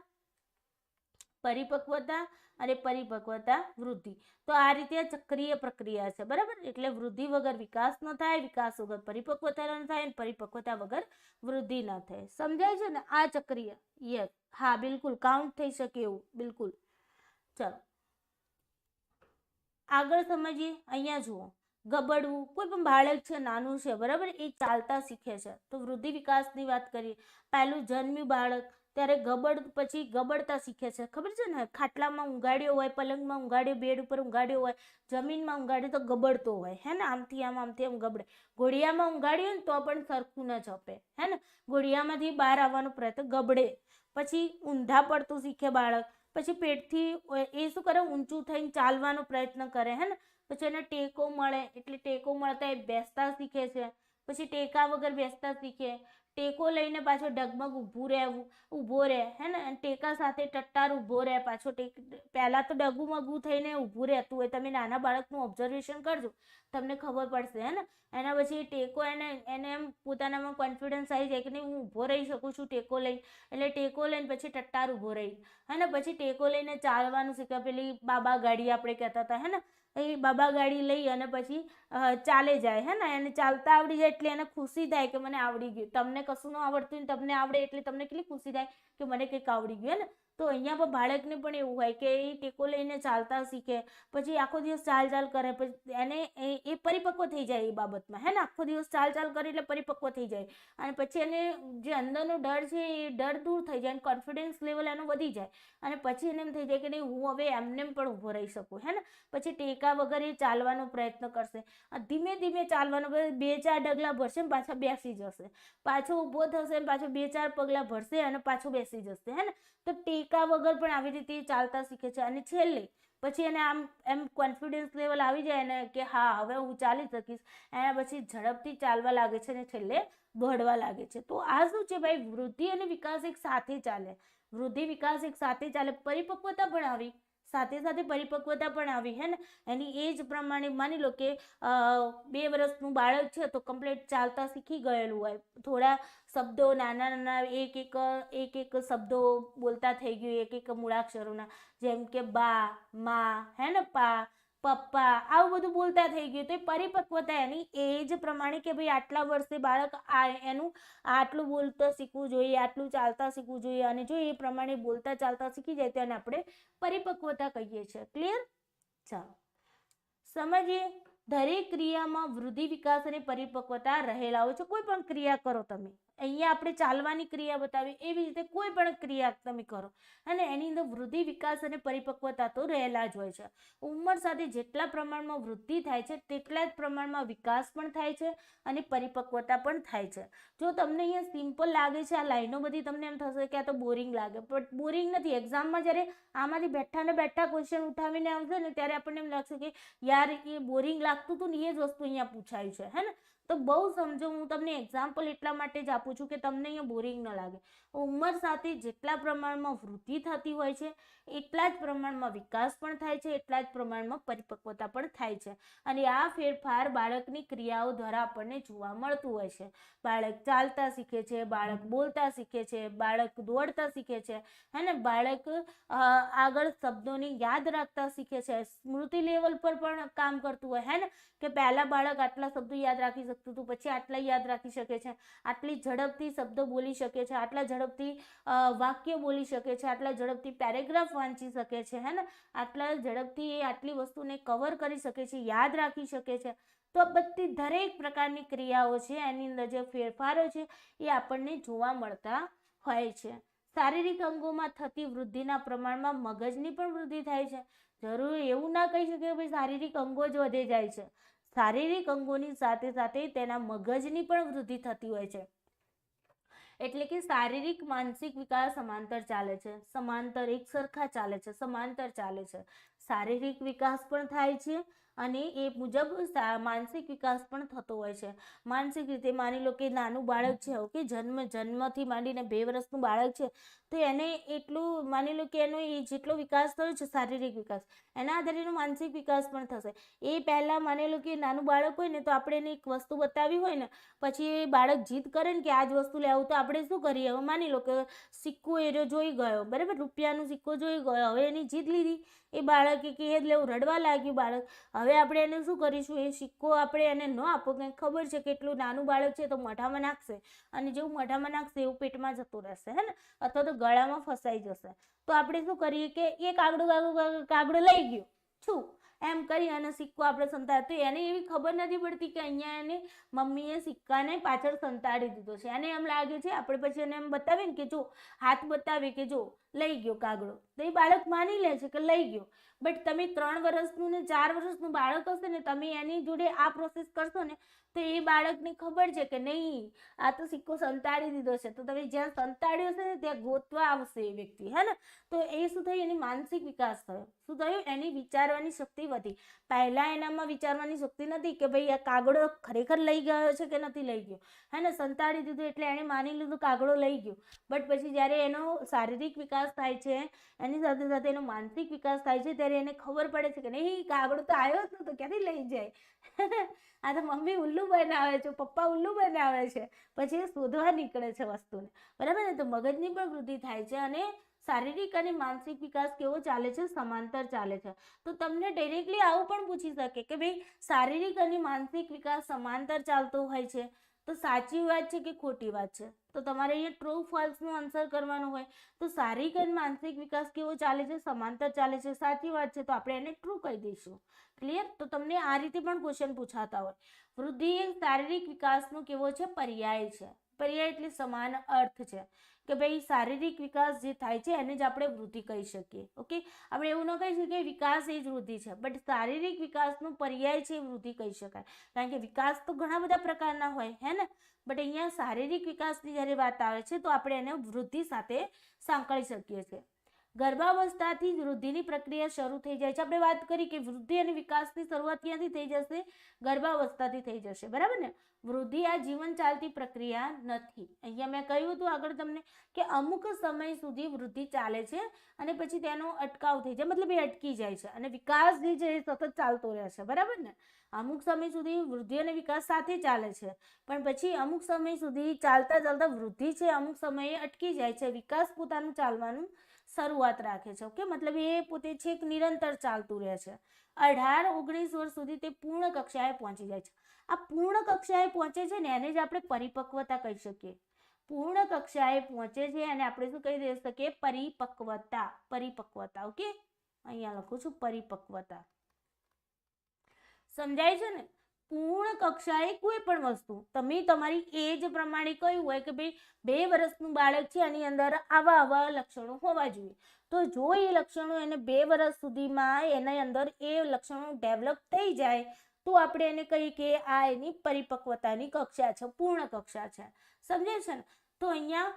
અને પરિપક્વતા, વૃદ્ધિ. તો આ રીતે ચક્રીય પ્રક્રિયા છે, બરાબર. એટલે વૃદ્ધિ વગર વિકાસ ન થાય, વિકાસ વગર પરિપક્વતા ન થાય, અને પરિપક્વતા વગર વૃદ્ધિ ન થાય. સમજાય છે ને? આ ચક્રીય. યસ, હા, બિલકુલ કાઉન્ટ થઈ શકે એવું, બિલકુલ. ચલો આગળ સમજીએ. અહીંયા જુઓ, ગબડવું. કોઈ પણ બાળક છે, નાનું છે, બરાબર, એ ચાલતા શીખે છે. તો વૃદ્ધિ વિકાસની વાત કરીએ. પહેલું જન્મ્યું બાળક ત્યારે પછી ગબડતા શીખે છે. ખબર છે ને? ખાટલામાં ઊંઘાડ્યો હોય, પલંગમાં ઊંઘાડ્યો, બેડ ઉપર ઊંઘાડ્યો હોય, જમીનમાં ઊંઘાડ્યો તો ગબડતો હોય, હે ને? આમથી આમ ગબડે. ઘોડિયામાં ઊંઘાડ્યો ને તો પણ સરખું ન જપે, હે ને? ઘોડિયામાંથી બહાર આવવાનો પ્રયત્ન, ગબડે. પછી ઊંધા પડતું શીખે બાળક. પછી પેટથી એ શું કરે? ઊંચું થઈને ચાલવાનો પ્રયત્ન કરે, હે ને? પછી એને ટેકો મળે, એટલે ટેકો મળતા એ બેસતા શીખે છે. પછી ટેકા વગર બેસતા શીખે. ટેકો લઈને પાછો ડગમગ ઊભો રહે હે ને, ટેકા સાથે ટટ્ટાર ઊભો રહે, પાછો પહેલા તો ડગુમગું થઈને ઊભું રહેતું હોય. તમે નાના બાળકનું ઓબ્ઝર્વેશન કરજો, તમને ખબર પડશે હે ને. એના પછી ટેકો એને એમ પોતાનામાં કોન્ફિડન્સ આવી જાય કે નહીં હું ઊભો રહી શકું છું ટેકો લઈને, એટલે ટેકો લઈને પછી ટટ્ટાર ઊભો રહી હે ને. પછી ટેકો લઈને ચાલવાનું શીખે, પેલી બાબા ગાડી આપણે કહેતા હતા હે ને, એ બાબા ગાડી લઈ અને પછી ચાલે જાય હે ને. એને ચાલતા આવડી જાય એટલે એને ખુશી થાય કે મને આવડી ગયું. તમને કશું ન આવડતું ને તમને આવડે એટલે તમને કેટલી ખુશી થાય કે મને કંઈક આવડી ગયું હે ને. તો અહીંયા પણ બાળકને પણ એવું હોય કે એ ટેકો લઈને ચાલતા શીખે, પછી આખો દિવસ ચાલ કરે, પછી એને એ પરિપક્વ થઈ જાય એ બાબતમાં હે ને. આખો દિવસ ચાલ કરે એટલે પરિપક્વ થઈ જાય, અને પછી એને જે અંદરનો ડર છે એ ડર દૂર થઈ જાય, કોન્ફિડન્સ લેવલ એનો વધી જાય, અને પછી એને એમ થઈ જાય કે નહીં હું હવે એમને પણ ઊભો રહી શકું હે ને. પછી ટેકા વગર એ ચાલવાનો પ્રયત્ન કરશે, ધીમે ધીમે ચાલવાનો, 2-4 ડગલા ભરશે પાછા બેસી જશે, પાછો ઊભો થશે, પાછો 2-4 પગલા ભરશે અને પાછો બેસી જશે હે ને. તો ટેકા વગર પણ આવી રીતે ચાલતા શીખે છે. અને છેલ્લે પછી એને એમ કોન્ફિડન્સ લેવલ આવી જાય ને કે હા હવે હું ચાલી શકીશ, એના પછી ઝડપથી ચાલવા લાગે છે અને છેલ્લે દોડવા લાગે છે. તો આ શું છે ભાઈ, વૃદ્ધિ અને વિકાસ એક સાથે ચાલે, વૃદ્ધિ વિકાસ એક સાથે ચાલે, પરિપક્વતા પણ આવી, સાથે સાથે પરિપક્વતા પણ આવી હે ને. એની એજ પ્રમાણે માની લો કે 2 વર્ષનું બાળક છે તો કમ્પ્લીટ ચાલતા શીખી ગયેલું હોય, થોડા શબ્દો નાના એક શબ્દો બોલતા થઈ ગયું, એક મૂળાક્ષરોના, જેમ કે બા, માં હે ને, પા, પપ્પા, આવું બધું બોલતા થઈ ગયું. તો એ પરિપક્વતા એની એજ પ્રમાણે કે ભાઈ આટલા વર્ષે બાળક એનું આટલું બોલતા શીખવું જોઈએ, આટલું ચાલતા શીખવું જોઈએ, અને જો એ પ્રમાણે બોલતા ચાલતા શીખી જાય તેને આપણે પરિપક્વતા કહીએ છીએ. ક્લિયર? ચાલો સમજીએ. દરેક ક્રિયામાં વૃદ્ધિ, વિકાસ અને પરિપક્વતા રહેલા હોય છે. કોઈ પણ ક્રિયા કરો તમે, અહીંયા આપણે ચાલવાની ક્રિયા બતાવી, એવી રીતે કોઈ પણ ક્રિયા તમે કરો અને એની અંદર વૃદ્ધિ, વિકાસ અને પરિપક્વતા તો રહેલા જ હોય છે. ઉંમર સાથે જેટલા પ્રમાણમાં વૃદ્ધિ થાય છે તેટલા જ પ્રમાણમાં વિકાસ પણ થાય છે અને પરિપક્વતા પણ થાય છે. જો તમને અહીંયા સિમ્પલ લાગે છે આ લાઈનો બધી, તમને એમ થશે કે આ તો બોરિંગ લાગે, પણ બોરિંગ નથી. એક્ઝામમાં જ્યારે આમાંથી બેઠા ક્વેશ્ચન ઉઠાવીને આવશે ને ત્યારે આપણને એમ લાગશે કે યાર એ બોરિંગ લાગતું હતું ને, એ જ વસ્તુ અહીંયા પૂછાયું છે હે ને. તો બહુ સમજો, હું તમને એક્ઝામ્પલ એટલા માટે જ આપું છું કે તમને અહીંયા બોરિંગ ન લાગે. ઉંમર સાથે જેટલા પ્રમાણમાં વૃદ્ધિ થતી હોય છે એટલા જ પ્રમાણમાં વિકાસ પણ થાય છે, એટલા જ પ્રમાણમાં પરિપક્વતા પણ થાય છે. અને આ ફેરફાર બાળકની ક્રિયાઓ દ્વારા આપણને જોવા મળતું હોય છે. બાળક ચાલતા શીખે છે, બાળક બોલતા શીખે છે, બાળક દોડતા શીખે છે હે ને, બાળક આગળ શબ્દોને યાદ રાખતા શીખે છે, સ્મૃતિ લેવલ પર પણ કામ કરતું હોય હે ને, કે પહેલા બાળક આટલા શબ્દો યાદ રાખી શકતું હતું, પછી આટલા યાદ રાખી શકે છે, આટલી ઝડપથી શબ્દો બોલી શકે છે, આટલા ઝડપથી વાક્ય બોલી શકે છે, આટલા ઝડપથી પેરેગ્રાફ વાંચી શકે છે હે ને, આટલા ઝડપથી એ આટલી વસ્તુને કવર કરી શકે છે, યાદ રાખી શકે છે. તો આ બધી દરેક પ્રકારની ક્રિયાઓ છે એની અંદર જે ફેરફારો છે એ આપણને જોવા મળતા હોય છે. શારીરિક અંગોમાં થતી વૃદ્ધિના પ્રમાણમાં મગજની પણ વૃદ્ધિ થાય છે. જરૂર એવું ના કહી શકીએ કે ભાઈ શારીરિક અંગો જ વધે જાય છે. શારીરિક અંગોની સાથે સાથે તેના મગજની પણ વૃદ્ધિ થતી હોય છે. એટલે કે શારીરિક માનસિક વિકાસ સમાંતર ચાલે છે, સમાંતર એક સરખા ચાલે છે, સમાંતર ચાલે છે. શારીરિક વિકાસ પણ થાય છે અને એ મુજબ માનસિક વિકાસ પણ થતો હોય છે. માનસિક રીતે માની લો કે નાનું બાળક છે, ઓકે, જન્મથી માંડીને 2 વર્ષનું બાળક છે, તો એને એટલું માની લો કે એનો જેટલો વિકાસ થયો છે શારીરિક વિકાસ, એના આધારે એનો માનસિક વિકાસ પણ થશે. એ પહેલાં માની લો કે નાનું બાળક હોય ને તો આપણે એને એક વસ્તુ બતાવી હોય ને, પછી એ બાળક જીદ કરે ને કે આ જ વસ્તુ લેવું, તો આપણે શું કરીએ, હવે માની લો કે સિક્કો એરો જોઈ ગયો, બરાબર, રૂપિયાનો સિક્કો જોઈ ગયો, હવે એની જીદ લીધી, એ બાળકે કે એ લેવું, રડવા લાગ્યું બાળક. હવે આપણે એને શું કરીશું, એ સિક્કો આપણે એને ન આપો, કંઈ ખબર છે કે એટલું નાનું બાળક છે તો મોઢામાં નાખશે, અને જેવું મોઢામાં નાખશે એવું પેટમાં જતું રહેશે હે ને, અથવા તો ગળામાં ફસાઈ જશે. તો આપણે શું કરીએ કે એ કાગડો લઈ ગયો છું એમ કરી અને સિક્કો આપણે સંતાડે, તો એને એવી ખબર નથી પડતી કે અહીંયા એને મમ્મીએ સિક્કાને પાછળ સંતાડી દીધો છે. એને એમ લાગે છે, આપણે પછી એને એમ બતાવીએ ને કે જો, હાથ બતાવીએ કે જો લઈ ગયો કાગડો, તો એ બાળક માની લે છે કે લઈ ગયો. બટ તમે 3 વર્ષનું ને 4 વર્ષનું બાળક હશે ને, તમે એની જોડે આ પ્રોસેસ કરશો ને, તો એ બાળકને ખબર છે કે નહીં, આ તો સિક્કો સંતાડી દીધો છે. તો તમે જ્યાં સંતાડ્યો છે ને ત્યાં ગોતવા આવશે એ વ્યક્તિ, હે ને. તો એ શું થયું, એની માનસિક વિકાસ થયો. શું થયું, એની વિચારવાની શક્તિ વધી. પહેલા એનામાં વિચારવાની શક્તિ નથી કે ભાઈ આ કાગડો ખરેખર લઈ ગયો છે કે નથી લઈ ગયો, હે ને. સંતાડી દીધું એટલે એણે માની લીધું કાગડો લઈ ગયો. બટ પછી જ્યારે એનો શારીરિક વિકાસ થાય છે, એની સાથે સાથે એનો માનસિક વિકાસ થાય છે, ત્યારે એને ખબર પડે છે કે નહીં, કાગડો તો આવ્યો જ નતો, ક્યાંથી લઈ જાય. આ તો મમ્મી ઉલ્લુ બનાવે છે, પપ્પા ઉલ્લુ બનાવે છે. પછી એ શોધવા નીકળે છે વસ્તુને, બરાબર ને. તો મગજની પણ વૃદ્ધિ થાય છે અને શારીરિક અને માનસિક વિકાસ કેવો ચાલે છે, સમાંતર ચાલે છે. તો તમને ડાયરેક્ટલી આવું પણ પૂછી શકે કે ભાઈ શારીરિક અને માનસિક વિકાસ સમાંતર ચાલતો હોય છે, તો સાચી વાત છે કે ખોટી વાત છે. તો તમારે અહીંયા ટ્રુ ફોલ્સનો આન્સર કરવાનો હોય. તો શારીરિક અને માનસિક વિકાસ કેવો ચાલે છે, સમાંતર ચાલે છે, સાચી વાત છે, તો આપણે એને ટ્રુ કહી દઈશું. ક્લિયર. તો તમને આ રીતે પણ ક્વેશ્ચન પૂછાતા હોય. વૃદ્ધિ એ શારીરિક વિકાસનો કેવો છે, પર્યાય છે. પર્યાય એટલે સમાન અર્થ છે કે ભાઈ શારીરિક વિકાસ જે થાય છે એને જ આપણે વૃદ્ધિ કહી શકીએ. ઓકે, આપણે એવું ન કહી શકીએ વિકાસ એ જ વૃદ્ધિ છે, બટ શારીરિક વિકાસનો પર્યાય છે વૃદ્ધિ કહી શકાય. કારણ કે વિકાસ તો ઘણા બધા પ્રકારના હોય, હે ને. બટ અહીંયા શારીરિક વિકાસની જ્યારે વાત આવે છે તો આપણે એને વૃદ્ધિ સાથે સાંકળી શકીએ છીએ. ગર્ભાવસ્થાથી જ વૃદ્ધિની પ્રક્રિયા શરૂ થઈ જાય છે. આપણે વાત કરી કે વૃદ્ધિ અને વિકાસની શરૂઆત ક્યાંથી થઈ જશે, ગર્ભાવસ્થાથી થઈ જશે, બરાબર ને. વૃદ્ધિ આ જીવન ચાલતી પ્રક્રિયા નથી. અહીંયા મેં કહ્યું હતું આગળ તમને કે અમુક સમય સુધી વૃદ્ધિ ચાલે છે અને પછી તેનો અટકાવ થઈ જાય, મતલબ એ અટકી જાય છે. અને વિકાસ જે છે એ સતત ચાલતો રહે છે, બરાબર ને. અમુક સમય સુધી વૃદ્ધિ અને વિકાસ સાથે ચાલે છે, પણ પછી અમુક સમય સુધી ચાલતા ચાલતા વૃદ્ધિ છે અમુક સમયે અટકી જાય છે, વિકાસ પોતાનું ચાલવાનું શરૂઆત રાખે છે. ઓકે, મતલબ એ પોતે છેક નિરંતર ચાલતું રહે છે. 18-19 વર્ષ સુધી તે પૂર્ણ કક્ષાએ પહોંચી જાય છે. આ પૂર્ણ કક્ષાએ પહોંચે છે ને એને જ આપણે પરિપક્વતા કહી શકીએ. પૂર્ણ કક્ષાએ પહોંચે છે અને આપણે શું કહી દઈ શકીએ, પરિપક્વતા. પરિપક્વતા. ઓકે, અહીંયા લખું છું પરિપક્વતા. સમજાય છે ને. પૂર્ણ કક્ષાએ કોઈ પણ વસ્તુ તમે તમારી એજ પ્રમાણે કહ્યું હોય કે ભાઈ 2 વર્ષનું બાળક છે, એની અંદર આવા લક્ષણો હોવા જોઈએ. તો જો એ લક્ષણો એને 2 વર્ષ સુધીમાં એની અંદર એ લક્ષણો ડેવલપ થઈ જાય તો આપણે એને કહીએ કે આ એની પરિપક્વતાની કક્ષા છે, પૂર્ણ કક્ષા છે. સમજે છે ને. તો અહીંયા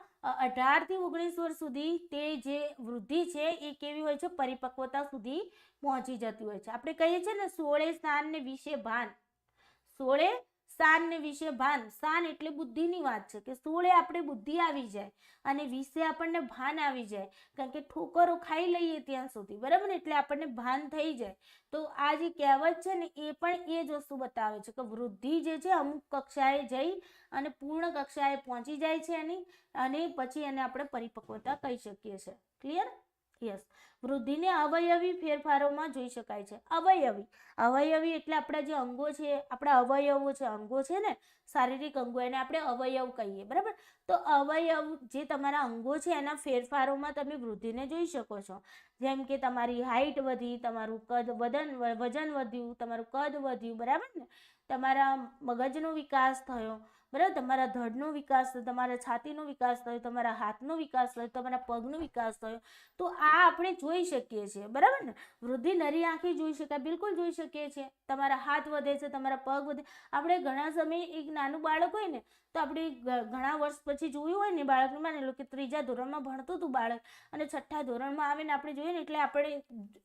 18 થી 19 વર્ષ સુધી તે જે વૃદ્ધિ છે એ કેવી હોય છે, પરિપક્વતા સુધી પહોંચી જતી હોય છે. આપણે કહીએ છીએ ને 16 સ્થાન ને 20 ભાન. 16 સ્થાન ને 20 ભાન. સ્થાન એટલે બુદ્ધિની વાત છે કે 16 આપણે બુદ્ધિ આવી જાય અને 20 આપણને ભાન આવી જાય, કારણ કે ઠોકરો ખાઈ લઈએ ત્યાં સુધી, બરાબર ને. એટલે આપણને ભાન થઈ જાય. તો આ જે કહેવત છે ને એ પણ એ જ વસ્તુ બતાવે છે કે વૃદ્ધિ જે છે અમુક કક્ષાએ જઈ અને પૂર્ણ કક્ષાએ પહોંચી જાય છે એની, અને પછી એને આપણે પરિપક્વતા કહી શકીએ છીએ. ક્લિયર? યસ. વૃદ્ધિને અવયવી ફેરફારોમાં જોઈ શકાય છે. અવયવી એટલે આપણા જે અંગો છે, આપણા અવયવો છે, અંગો છે ને, શારીરિક અંગો, એને આપણે અવયવ કહીએ, બરાબર. તો અવયવ જે તમારા અંગો છે એના ફેરફારોમાં તમે વૃદ્ધિને જોઈ શકો છો. જેમ કે તમારી હાઈટ વધી, તમારું વજન વધ્યું, તમારું કદ વધ્યું, બરાબર ને. તમારા મગજનો વિકાસ થયો, બરાબર. તમારા ધડનો વિકાસ થયો, તમારા છાતીનો વિકાસ થયો, તમારા હાથનો વિકાસ થયો, તમારા પગનો વિકાસ થયો. તો આ આપણે જોઈ શકીએ છીએ, બરાબર ને. વૃદ્ધિ નરી આંખે જોઈ શકાય, બિલકુલ જોઈ શકીએ છીએ. તમારા હાથ વધે છે, તમારા પગ વધે. આપણે ઘણા સમયે એક નાનું બાળક હોય ને તો આપણે ઘણા વર્ષ પછી જોયું હોય ને બાળકને, માની લો કે 3જા ધોરણમાં ભણતું હતું બાળક અને 6ઠ્ઠા ધોરણમાં આવે ને આપણે જોઈએ ને, એટલે આપણે,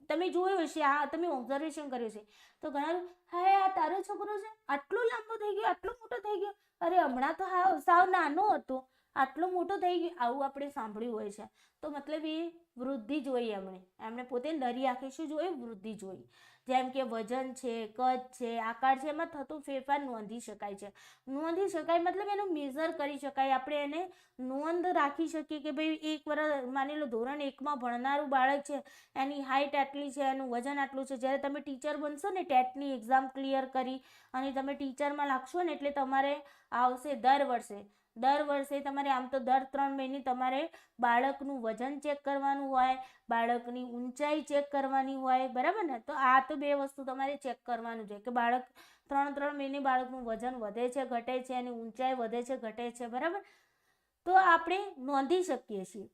તમે જોયું હશે, આ તમે ઓબ્ઝર્વેશન કર્યું છે. તો ઘણા, હા આ તારો છોકરો છે, આટલો લાંબો થઈ ગયો, આટલો મોટો થઈ ગયો, અરે હમણાં તો સાવ નાનો હતો, આટલો મોટો થઈ ગયો, આવું આપણે સાંભળ્યું હોય છે. તો મતલબ એ વૃદ્ધિ જોઈ એમણે પોતે નરી આંખે શું જોઈ, વૃદ્ધિ જોઈ. જેમ કે વજન છે, કદ છે, આકાર છે, એમાં થતો ફેરફાર નોંધી શકાય છે. નોંધી શકાય મતલબ એનો મેઝર કરી શકાય, આપણે એને નોંધ રાખી શકીએ કે ભાઈ 1 વર્ષ, માની લો ધોરણ 1માં ભણનારું બાળક છે, એની હાઈટ આટલી છે, એનું વજન આટલું છે. જ્યારે તમે ટીચર બનશો ને, ટેટની એક્ઝામ ક્લિયર કરી અને તમે ટીચરમાં લાગશો ને, એટલે તમારે આવશે દર વર્ષે તમારે, આમ તો દર 3 મહિને તમારે બાળકનું વજન ચેક કરવાનું હોય, બાળકની ઊંચાઈ ચેક કરવાની હોય, બરાબર ને. તો આ તો 2 વસ્તુ તમારે ચેક કરવાનું છે કે બાળક 3 મહિને બાળકનું વજન વધે છે, ઘટે છે, એની ઊંચાઈ વધે છે, ઘટે છે, બરાબર. તો આપણે નોંધી શકીએ છીએ.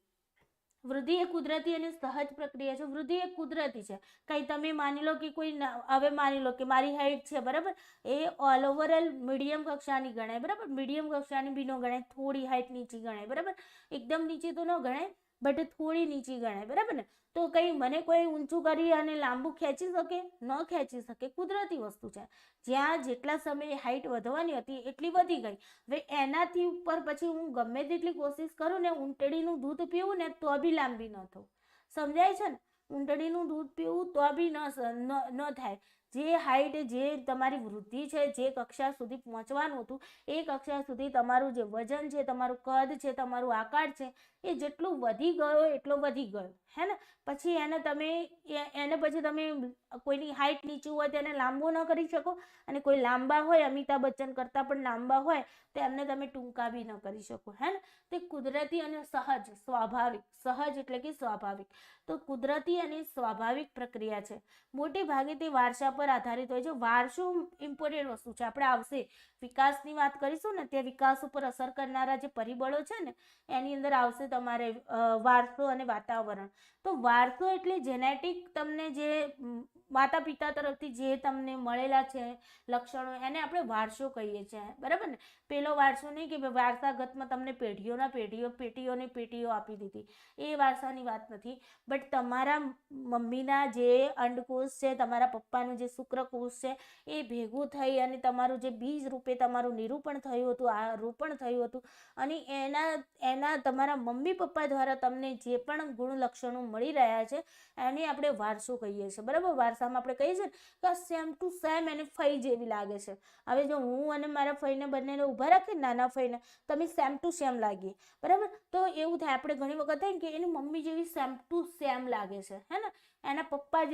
વૃદ્ધિ એ કુદરતી અને સહજ પ્રક્રિયા છે. વૃદ્ધિ એ કુદરતી છે. કંઈ તમે માની લો કે કોઈ હવે માની લો કે મારી હાઈટ છે બરાબર, એ ઓલ ઓવરઓલ મીડિયમ કક્ષાની ગણાય બરાબર, મીડિયમ કક્ષાની બી ન ગણાય, થોડી હાઈટ નીચી ગણાય બરાબર, એકદમ નીચી તો ન ગણાય બટ થોડી નીચી ગણાય બરાબર ને. તો કંઈ મને કોઈ ઊંચું કરી અને લાંબુ ખેંચી શકે? ન ખેંચી શકે, કુદરતી વસ્તુ છે. જ્યાં જેટલા સમયે હાઈટ વધવાની હતી એટલી વધી ગઈ. હવે એનાથી ઉપર પછી હું ગમે તેટલી કોશિશ કરું ને ઊંટડીનું દૂધ પીવું ને તો બી લાંબી ન થવું. સમજાય છે ને? ઊંટડીનું દૂધ પીવું તો બી ન થાય. જે હાઈટ, જે તમારી વૃદ્ધિ છે, જે કક્ષા સુધી પહોંચવાનું હતું એ કક્ષા સુધી તમારું જે વજન છે, તમારું કદ છે, તમારું આકાર છે, એ જેટલું વધી ગયો એટલો વધી ગયો હે ને. પછી એને પછી તમે કોઈની હાઈટ નીચું હોય તો એને લાંબો ન કરી શકો, અને કોઈ લાંબા હોય, અમિતાભ બચ્ચન કરતાં પણ લાંબા હોય તો એમને તમે ટૂંકા બી ન કરી શકો હે ને. તે કુદરતી અને સહજ, સ્વાભાવિક, સહજ એટલે કે સ્વાભાવિક, તો કુદરતી અને સ્વાભાવિક પ્રક્રિયા છે. મોટે ભાગે તે વારસા પર આધારિત હોય છે. વારસો ઇમ્પોર્ટન્ટ વસ્તુ છે. આપણે આવશે વિકાસની વાત કરીશું ને, તે વિકાસ ઉપર અસર કરનારા જે પરિબળો છે ને એની અંદર આવશે તમારે વારસો અને વાતાવરણ. તો વારસો એટલે જેનેટિક, તમને જે માતા પિતા તરફથી જે તમને મળેલા છે લક્ષણો, એને આપણે વારસો કહીએ છીએ બરાબર ને. પેલો વારસો નહીં કે વારસાગતમાં તમને પેઢીઓની પેઢીઓ આપી દીધી, એ વારસાની વાત નથી. બટ તમારા મમ્મીના જે અંડકોષ છે, તમારા પપ્પાનું જે શુક્રકોષ છે, એ ભેગું થઈ અને તમારું જે બીજ રૂપે તમારું નિરૂપણ થયું હતું, આ રોપણ થયું હતું, અને એના તમારા મમ્મી પપ્પા દ્વારા તમને જે પણ ગુણ લક્ષણો મળી રહ્યા છે એને આપણે વારસો કહીએ છીએ બરાબર. વારસામાં આપણે કહીએ છીએ કે સેમ ટુ સેમ એને ફઈ જેવી લાગે છે. હવે જો હું અને મારા ફઈને બંનેને ઊભા રાખીએ, નાના ફઈને, તમે સેમ ટુ સેમ લાગીએ બરાબર, તો એવું થાય. આપણે ઘણી વખત થાય કે એની મમ્મી જેવી સેમ ટુ સેમ લાગે છે હે ને, એના પપ્પા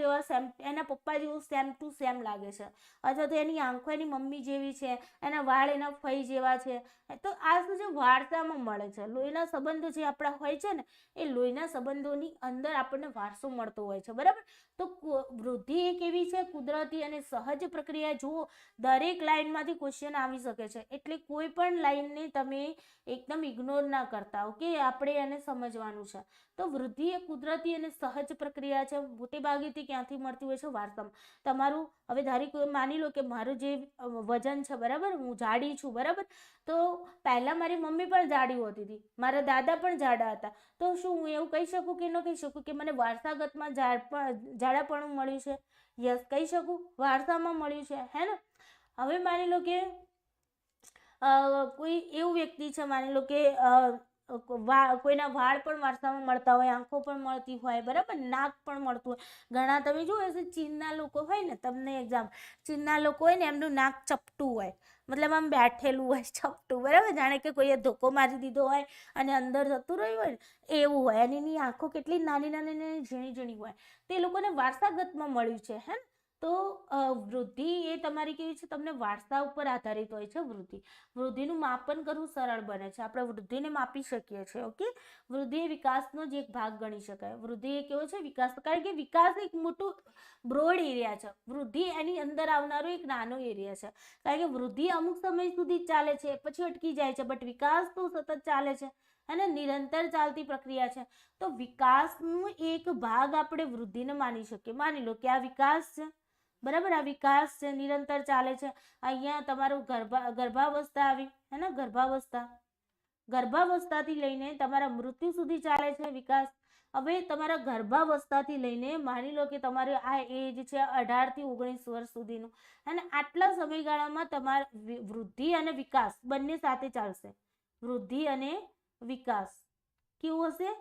જેવું સેમ ટુ સેમ લાગે છે, અથવા તો એની આંખો એની મમ્મી જેવી છે, એના વાળ એના ફઈ જેવા છે. તો આ શું છે? વારસામાં મળે છે. લોહીના સંબંધો જે આપણા હોય છે ને, એ લોહીના સંબંધોની અંદર આપણને વારસો મળતો હોય છે બરાબર. તો વૃદ્ધિ એક એવી છે કુદરતી અને સહજ પ્રક્રિયા. જુઓ, દરેક લાઈનમાંથી ક્વેશ્ચન આવી શકે છે, એટલે કોઈ પણ લાઈનને તમે એકદમ ઇગ્નોર ના કરતા. ઓકે, આપણે એને સમજવાનું છે. તો વૃદ્ધિ એ કુદરતી અને સહજ પ્રક્રિયા છે. મોટે ભાગે તે ક્યાંથી મળતી હોય છે? વારસામાં. તમારું હવે માની લો કે મારું જે વજન છે બરાબર, હું જાડી છું બરાબર, તો પહેલા મારી મમ્મી પણ જાડી હોતી હતી, મારા દાદા પણ જાડા હતા. તો શું હું એવું કહી શકું કે ન કહી શકું કે મને વારસાગતમાં જાડાપણું મળ્યું છે? યસ, કહી શકું, વારસામાં મળ્યું છે હે ને. હવે માની લો કે કોઈ એવું વ્યક્તિ છે, માની લો કે કોઈના વાળ પણ વારસામાં મળતા હોય, આંખો પણ મળતી હોય બરાબર, નાક પણ મળતું હોય. ઘણા તમે જોયું હશે ચીનના લોકો હોય ને, તમને ચીનના લોકો હોય ને એમનું નાક ચપટું હોય, મતલબ આમ બેઠેલું હોય, ચપટું બરાબર, જાણે કે કોઈએ ધોકો મારી દીધો હોય અને અંદર જતું રહ્યું હોય ને એવું હોય. અને એની આંખો કેટલી નાની નાની ઝીણી ઝીણી હોય. તે લોકોને વારસાગતમાં મળ્યું છે હે. તો વૃદ્ધિ એ તમારી કેવી છે? તમને વારસા ઉપર આધારિત હોય છે વૃદ્ધિનું માપન કરવું સરળ બને છે. આપણે વૃદ્ધિને માપી શકીએ છીએ. ઓકે, વૃદ્ધિ એ વિકાસનો જ એક ભાગ ગણી શકાય. વૃદ્ધિ એ કેવો છે? વિકાસ. કારણ કે વિકાસ એક મોટું બ્રોડ એરિયા છે. વૃદ્ધિ એની અંદર આવનારો એક નાનો એરિયા છે. કારણ કે વૃદ્ધિ અમુક સમય સુધી ચાલે છે, પછી અટકી જાય છે, બટ વિકાસ તો સતત ચાલે છે અને નિરંતર ચાલતી પ્રક્રિયા છે. તો વિકાસનો એક ભાગ આપણે વૃદ્ધિને માની શકીએ. માની લો કે આ વિકાસ છે બરાબર, આ વિકાસ છે, નિરંતર ચાલે છે. અહીંયા તમારું ગર્ભાવસ્થા આવી હે ને, ગર્ભાવસ્થાથી લઈને તમારા મૃત્યુ સુધી ચાલે છે વિકાસ. હવે તમારા ગર્ભાવસ્થાથી લઈને માની લો કે તમારે આ એજ છે 18 થી 19 વર્ષ સુધીનું, અને આટલા સમયગાળામાં તમારા વૃદ્ધિ અને વિકાસ બંને સાથે ચાલશે. વૃદ્ધિ અને વિકાસ કેવું હશે?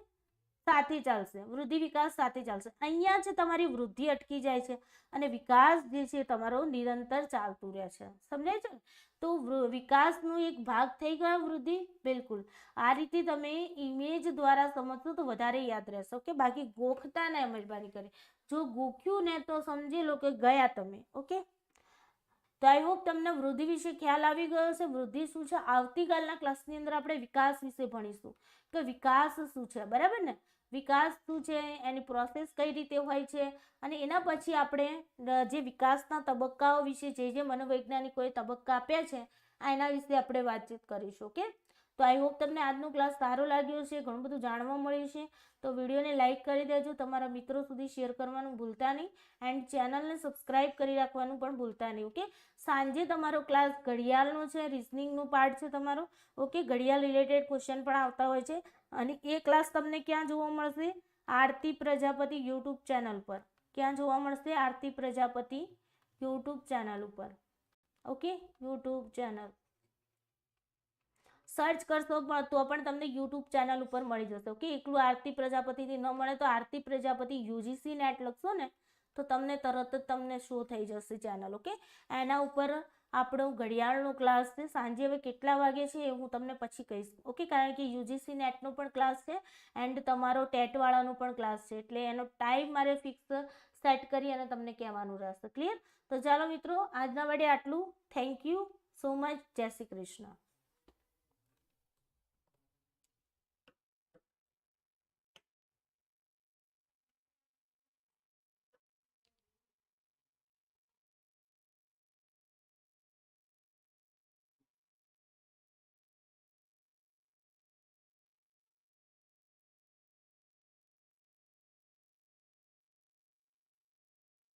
સાથે ચાલશે. વૃદ્ધિ વિકાસ સાથે ચાલશે. અહીંયા છે તમારી વૃદ્ધિ અટકી જાય છે અને વિકાસ જે છે તમારો નિરંતર ચાલતું રહે છે. સમજાય છે? તો વિકાસનો એક ભાગ થઈ ગયો વૃદ્ધિ. બિલકુલ આ રીતે તમે ઇમેજ દ્વારા સમજશો તો વધારે યાદ રહેશો. કે બાકી ગોખતા ને મહેરબાની કરી, જો ગોખ્યું ને તો સમજી લો કે ગયા તમે. ઓકે, તો આઈ હોપ તમને વૃદ્ધિ વિશે ખ્યાલ આવી ગયો છે. વૃદ્ધિ શું છે? આવતીકાલના ક્લાસની અંદર આપણે વિકાસ વિશે ભણીશું કે વિકાસ શું છે બરાબર ને. વિકાસ શું છે, એની પ્રોસેસ કઈ રીતે હોય છે, અને એના પછી આપણે જે વિકાસના તબક્કાઓ વિશે જે મનોવૈજ્ઞાનિકોએ તબક્કા આપ્યા છે એના વિશે આપણે વાતચીત કરીશું. ઓકે, તો આઈ હોપ તમને આજનો ક્લાસ સારો લાગ્યો છે, ઘણું બધું જાણવા મળ્યું છે. તો વિડીયોને લાઇક કરી દેજો, તમારા મિત્રો સુધી શેર કરવાનું ભૂલતા નહીં, એન્ડ ચેનલને સબસ્ક્રાઇબ કરી રાખવાનું પણ ભૂલતા નહીં. ઓકે, સાંજે તમારો ક્લાસ ઘડિયાળનો છે, રિઝનિંગનો પાર્ટ છે તમારો. ઓકે, ઘડિયાળ રિલેટેડ ક્વેશ્ચન પણ આવતા હોય છે. અને એ ક્લાસ તમને ક્યાં જોવા મળશે? આરતી પ્રજાપતિ યુટ્યુબ ચેનલ પર. ક્યાં જોવા મળશે? આરતી પ્રજાપતિ યુટ્યુબ ચેનલ ઉપર. ઓકે, યુટ્યુબ ચેનલ સર્ચ કરશો તો પણ તમને યુટ્યુબ ચેનલ ઉપર મળી જશે. ઓકે, એકલું આરતી પ્રજાપતિથી ન મળે તો આરતી પ્રજાપતિ યુજીસી નેટ લખશો ને તો તમને તરત જ તમને શો થઈ જશે ચેનલ. ઓકે, એના ઉપર આપણો ઘડિયાળનો ક્લાસ છે. સાંજે હવે કેટલા વાગે છે એ હું તમને પછી કહીશ. ઓકે, કારણ કે યુજીસી નેટનો પણ ક્લાસ છે એન્ડ તમારો ટેટવાળાનો પણ ક્લાસ છે, એટલે એનો ટાઈમ મારે ફિક્સ સેટ કરી અને તમને કહેવાનું રહેશે. ક્લિયર? તો ચાલો મિત્રો, આજના માટે આટલું. Thank you so much. જય શ્રી કૃષ્ણ.